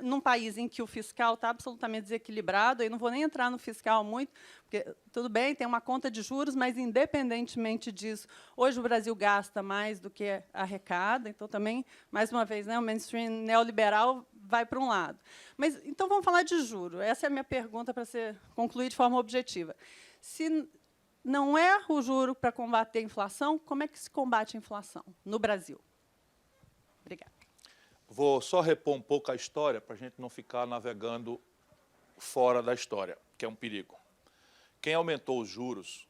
num país em que o fiscal está absolutamente desequilibrado? Eu não vou nem entrar no fiscal muito, porque, tudo bem, tem uma conta de juros, mas, independentemente disso, hoje o Brasil gasta mais do que arrecada, então, também, mais uma vez, né, o mainstream neoliberal vai para um lado. Mas, então, vamos falar de juro. Essa é a minha pergunta para ser concluir de forma objetiva. Se não é o juro para combater a inflação, como é que se combate a inflação no Brasil? Obrigada. Vou só repor um pouco a história para a gente não ficar navegando fora da história, que é um perigo. Quem aumentou os juros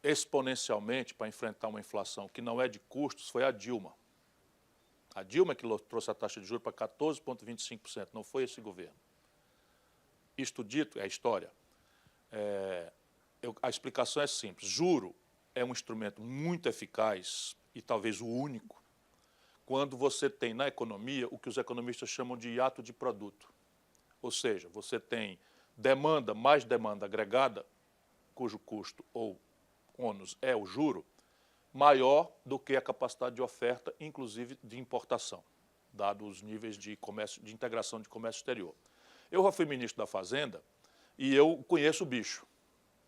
exponencialmente para enfrentar uma inflação que não é de custos foi a Dilma. A Dilma que trouxe a taxa de juros para 14,25%, não foi esse governo. Isto dito, é a história. A explicação é simples. Juro é um instrumento muito eficaz e talvez o único quando você tem na economia o que os economistas chamam de hiato de produto. Ou seja, você tem demanda mais demanda agregada, cujo custo ou ônus é o juro, maior do que a capacidade de oferta, inclusive de importação, dados os níveis de comércio, de integração de comércio exterior. Eu já fui ministro da Fazenda e eu conheço o bicho.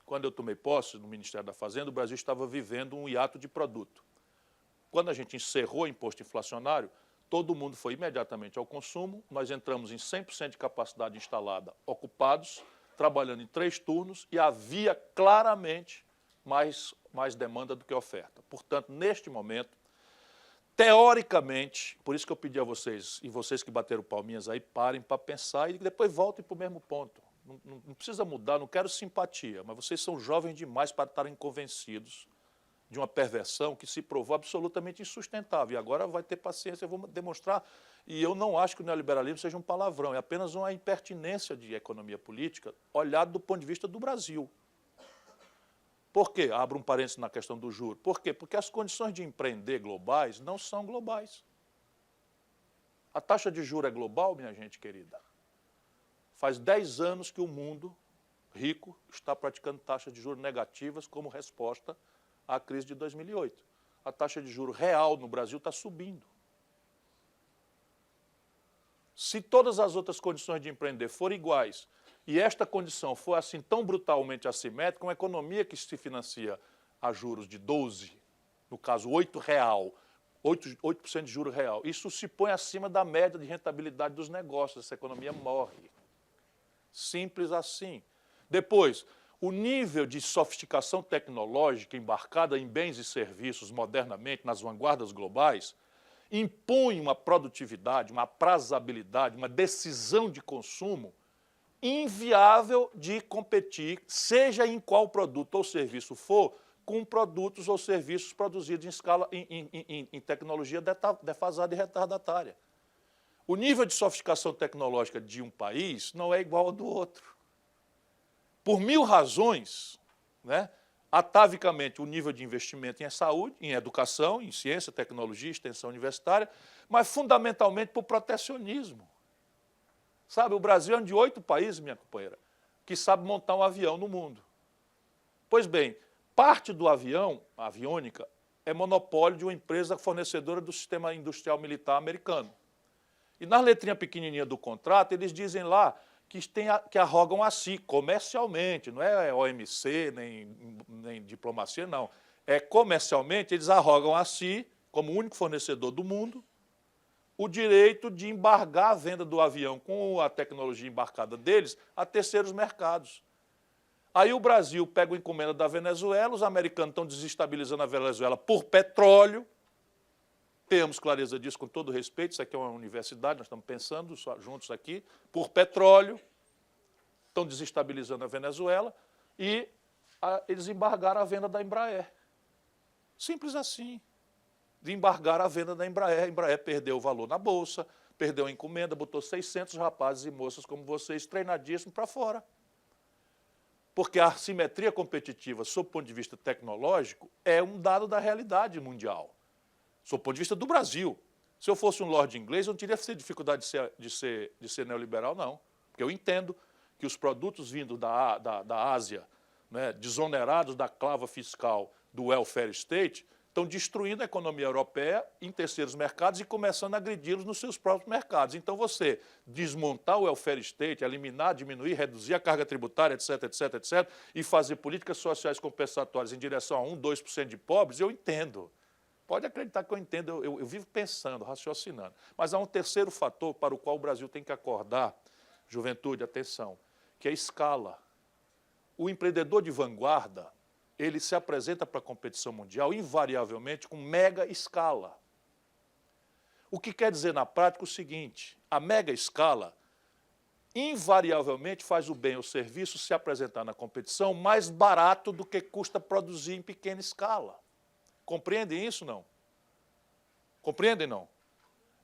Quando eu tomei posse no Ministério da Fazenda, o Brasil estava vivendo um hiato de produto. Quando a gente encerrou o imposto inflacionário, todo mundo foi imediatamente ao consumo, nós entramos em 100% de capacidade instalada, ocupados, trabalhando em 3 turnos, e havia claramente mais demanda do que oferta. Portanto, neste momento, teoricamente, por isso que eu pedi a vocês, e vocês que bateram palminhas aí, parem para pensar e depois voltem para o mesmo ponto. Não precisa mudar, não quero simpatia, mas vocês são jovens demais para estarem convencidos de uma perversão que se provou absolutamente insustentável. E agora vai ter paciência, eu vou demonstrar. E eu não acho que o neoliberalismo seja um palavrão, é apenas uma impertinência de economia política olhado do ponto de vista do Brasil. Por quê? Abro um parênteses na questão do juro. Por quê? Porque as condições de empreender globais não são globais. A taxa de juros é global, minha gente querida. Faz 10 anos que o mundo rico está praticando taxas de juros negativas como resposta à crise de 2008. A taxa de juros real no Brasil está subindo. Se todas as outras condições de empreender forem iguais e esta condição for assim tão brutalmente assimétrica, uma economia que se financia a juros de 12, no caso 8% de juro real, isso se põe acima da média de rentabilidade dos negócios, essa economia morre. Simples assim. Depois, o nível de sofisticação tecnológica embarcada em bens e serviços modernamente nas vanguardas globais impõe uma produtividade, uma aprazabilidade, uma decisão de consumo inviável de competir, seja em qual produto ou serviço for, com produtos ou serviços produzidos em escala, em tecnologia defasada e retardatária. O nível de sofisticação tecnológica de um país não é igual ao do outro. por 1000 razões, né, atavicamente o nível de investimento em saúde, em educação, em ciência, tecnologia, extensão universitária, mas fundamentalmente por protecionismo. Sabe, o Brasil é um de 8 países, minha companheira, que sabe montar um avião no mundo. Pois bem, parte do avião, a aviônica, é monopólio de uma empresa fornecedora do sistema industrial militar americano. E na letrinha pequenininha do contrato, eles dizem lá que arrogam a si, comercialmente, não é OMC, nem diplomacia, não. É comercialmente, eles arrogam a si, como único fornecedor do mundo, o direito de embargar a venda do avião com a tecnologia embarcada deles a terceiros mercados. Aí o Brasil pega a encomenda da Venezuela, os americanos estão desestabilizando a Venezuela por petróleo. Temos clareza disso com todo respeito, isso aqui é uma universidade, nós estamos pensando juntos aqui, por petróleo, estão desestabilizando a Venezuela e eles embargaram a venda da Embraer. Simples assim. De embargar a venda da Embraer. A Embraer perdeu o valor na bolsa, perdeu a encomenda, botou 600 rapazes e moças como vocês, treinadíssimos, para fora. Porque a assimetria competitiva, sob o ponto de vista tecnológico, é um dado da realidade mundial. Sob o ponto de vista do Brasil. Se eu fosse um lorde inglês, eu não teria dificuldade de ser neoliberal, não. Porque eu entendo que os produtos vindos da Ásia, né, desonerados da clava fiscal do welfare state, estão destruindo a economia europeia em terceiros mercados e começando a agredi-los nos seus próprios mercados. Então, você desmontar o welfare state, eliminar, diminuir, reduzir a carga tributária, etc., etc., etc., e fazer políticas sociais compensatórias em direção a 1, 2% de pobres, eu entendo. Pode acreditar que eu entendo, eu vivo pensando, raciocinando. Mas há um terceiro fator para o qual o Brasil tem que acordar, juventude, atenção, que é a escala. O empreendedor de vanguarda, ele se apresenta para a competição mundial invariavelmente com mega escala. O que quer dizer na prática o seguinte, a mega escala invariavelmente faz o bem ou o serviço se apresentar na competição mais barato do que custa produzir em pequena escala. Compreendem isso, não? Compreendem, não?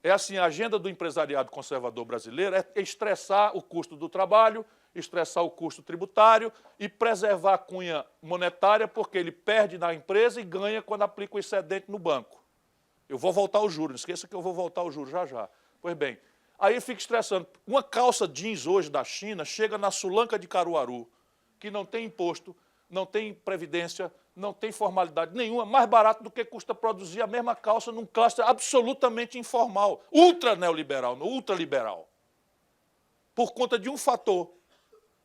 É assim, a agenda do empresariado conservador brasileiro é estressar o custo do trabalho, estressar o custo tributário e preservar a cunha monetária, porque ele perde na empresa e ganha quando aplica o excedente no banco. Eu vou voltar ao juros, não esqueça que eu vou voltar ao juros já já. Pois bem, aí ele fica estressando. Uma calça jeans hoje da China chega na Sulanca de Caruaru, que não tem imposto, não tem previdência, não tem formalidade nenhuma, mais barato do que custa produzir a mesma calça num cluster absolutamente informal, ultra neoliberal, ultraliberal. Por conta de um fator.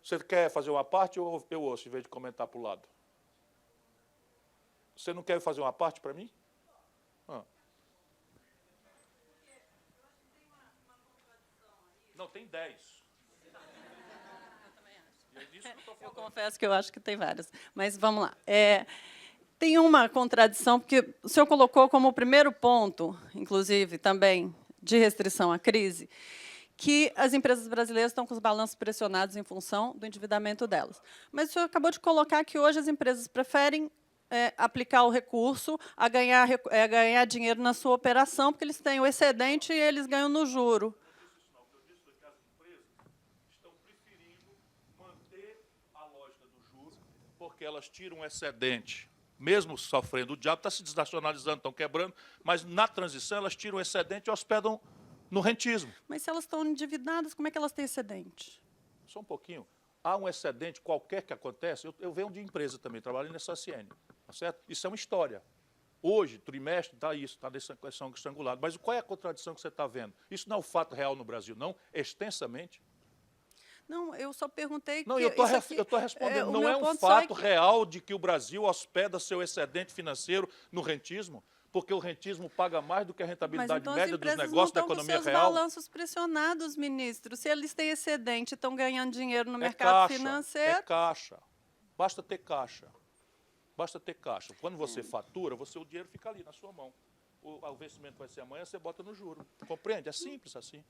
Você quer fazer uma parte ou eu ouço, em vez de comentar para o lado? Você não quer fazer uma parte para mim? Não, tem 10. Eu confesso que eu acho que tem várias. Mas vamos lá. Tem uma contradição, porque o senhor colocou como primeiro ponto, inclusive, também, de restrição à crise, que as empresas brasileiras estão com os balanços pressionados em função do endividamento delas. Mas o senhor acabou de colocar que hoje as empresas preferem aplicar o recurso a ganhar dinheiro na sua operação, porque eles têm o excedente e eles ganham no juro. Eu disse que as empresas estão preferindo manter a lógica do juro, porque elas tiram o excedente, mesmo sofrendo o diabo, está se desnacionalizando, estão quebrando, mas na transição elas tiram o excedente e hospedam no rentismo. Mas se elas estão endividadas, como é que elas têm excedente? Só um pouquinho. Há um excedente qualquer que acontece. Eu venho de empresa também, trabalho nessa CN, tá certo? Isso é uma história. Hoje, trimestre, está isso, está nessa questão estrangulada. Mas qual é a contradição que você está vendo? Isso não é um fato real no Brasil, não? Extensamente? Não, eu só perguntei... Não, que eu estou respondendo. Não é um fato real de que o Brasil hospeda seu excedente financeiro no rentismo? Porque o rentismo paga mais do que a rentabilidade então média dos negócios da economia real. Mas então os balanços pressionados, ministro. Se eles têm excedente e estão ganhando dinheiro no mercado financeiro... É caixa. Basta ter caixa. Basta ter caixa. Quando você fatura, o dinheiro fica ali na sua mão. O vencimento vai ser amanhã, você bota no juro. Compreende? É simples assim.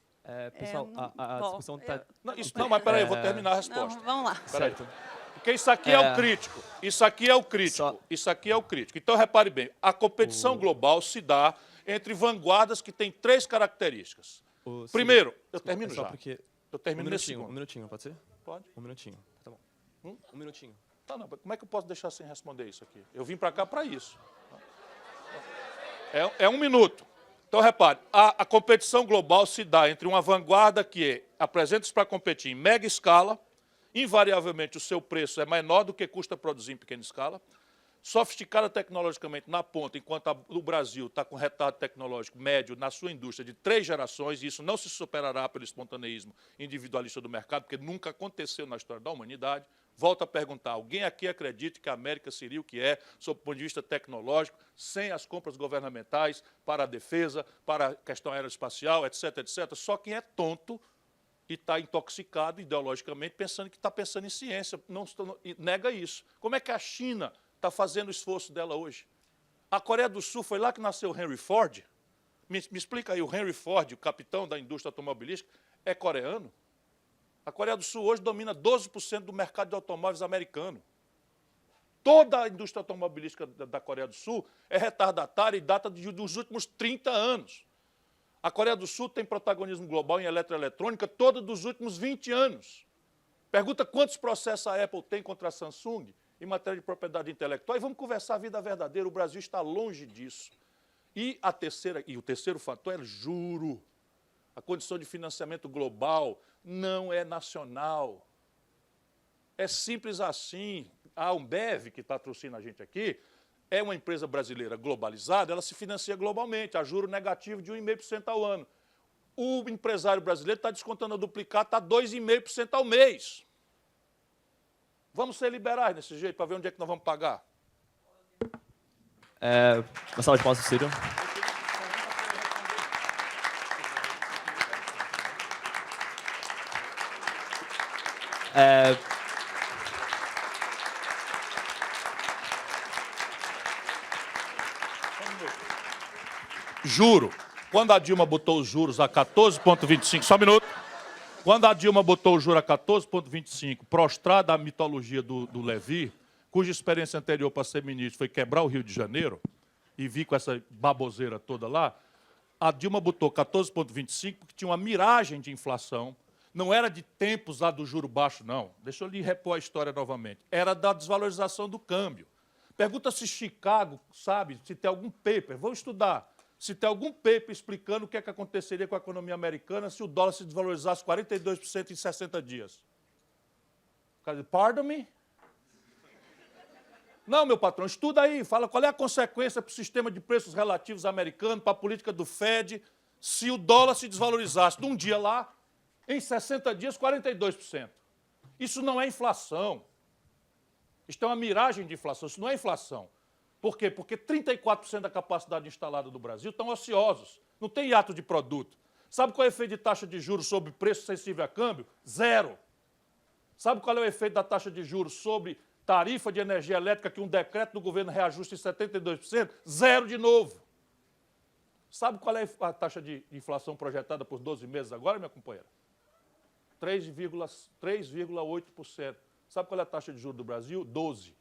Pessoal, a discussão está... Não, mas peraí, eu vou terminar a resposta. Não, vamos lá. Certo. Porque isso aqui é o crítico. Isso aqui é o crítico. Isso aqui é o crítico. Então, repare bem, a competição global se dá entre vanguardas que têm 3 características. Primeiro, eu termino já. Porque... Eu termino nesse segundo. Um minutinho, pode ser? Pode. Um minutinho, tá bom. Um minutinho. Tá, não, como é que eu posso deixar sem responder isso aqui? Eu vim para cá para isso. É 1 minuto. Então, repare, a competição global se dá entre uma vanguarda que apresenta-se para competir em mega escala, invariavelmente o seu preço é menor do que custa produzir em pequena escala, sofisticada tecnologicamente na ponta, enquanto o Brasil está com retardo tecnológico médio na sua indústria de 3 gerações, e isso não se superará pelo espontaneísmo individualista do mercado, porque nunca aconteceu na história da humanidade. Volto a perguntar, alguém aqui acredita que a América seria o que é, sob o ponto de vista tecnológico, sem as compras governamentais para a defesa, para a questão aeroespacial, etc., etc.? Só quem é tonto e está intoxicado ideologicamente, pensando que está pensando em ciência, nega isso. Como é que a China está fazendo o esforço dela hoje? A Coreia do Sul foi lá que nasceu o Henry Ford? Me explica aí, o Henry Ford, o capitão da indústria automobilística, é coreano? A Coreia do Sul hoje domina 12% do mercado de automóveis americano. Toda a indústria automobilística da Coreia do Sul é retardatária e data dos últimos 30 anos. A Coreia do Sul tem protagonismo global em eletroeletrônica toda dos últimos 20 anos. Pergunta quantos processos a Apple tem contra a Samsung em matéria de propriedade intelectual. E vamos conversar a vida verdadeira. O Brasil está longe disso. E o terceiro fator é juro. A condição de financiamento global não é nacional. É simples assim. A Ambev, que patrocina a gente aqui, é uma empresa brasileira globalizada, ela se financia globalmente, a juro negativo de 1,5% ao ano. O empresário brasileiro está descontando a duplicata, está 2,5% ao mês. Vamos ser liberais desse jeito, para ver onde é que nós vamos pagar. Uma salva de palmas, Ciro. Juro, quando a Dilma botou os juros a 14,25, só um minuto. Quando a Dilma botou o juro a 14,25, prostrada a mitologia do Levi, cuja experiência anterior para ser ministro foi quebrar o Rio de Janeiro, e vi com essa baboseira toda lá, a Dilma botou 14,25 porque tinha uma miragem de inflação. Não era de tempos lá do juro baixo, não. Deixa eu lhe repor a história novamente. Era da desvalorização do câmbio. Pergunta se Chicago sabe, se tem algum paper, vou estudar, se tem algum paper explicando o que é que aconteceria com a economia americana se o dólar se desvalorizasse 42% em 60 dias. O cara diz, pardon me? Não, meu patrão, estuda aí, fala qual é a consequência para o sistema de preços relativos americano, para a política do Fed, se o dólar se desvalorizasse de um dia lá, em 60 dias, 42%. Isso não é inflação. Isto é uma miragem de inflação, isso não é inflação. Por quê? Porque 34% da capacidade instalada do Brasil estão ociosos, não tem hiato de produto. Sabe qual é o efeito de taxa de juros sobre preço sensível a câmbio? Zero. Sabe qual é o efeito da taxa de juros sobre tarifa de energia elétrica que um decreto do governo reajusta em 72%? Zero de novo. Sabe qual é a taxa de inflação projetada por 12 meses agora, minha companheira? 3,8%. Sabe qual é a taxa de juros do Brasil? 12%.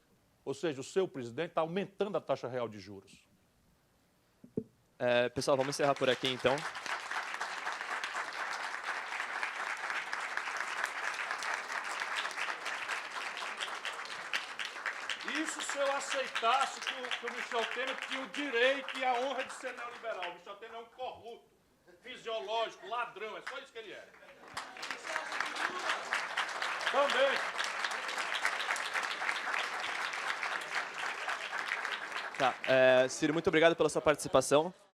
Ou seja, o seu presidente está aumentando a taxa real de juros. Pessoal, vamos encerrar por aqui, então. Isso se eu aceitasse que o Michel Temer tinha o direito e a honra de ser neoliberal. O Michel Temer é um corrupto, fisiológico, ladrão, é só isso que ele é. Também. Tá. Ciro, muito obrigado pela sua participação.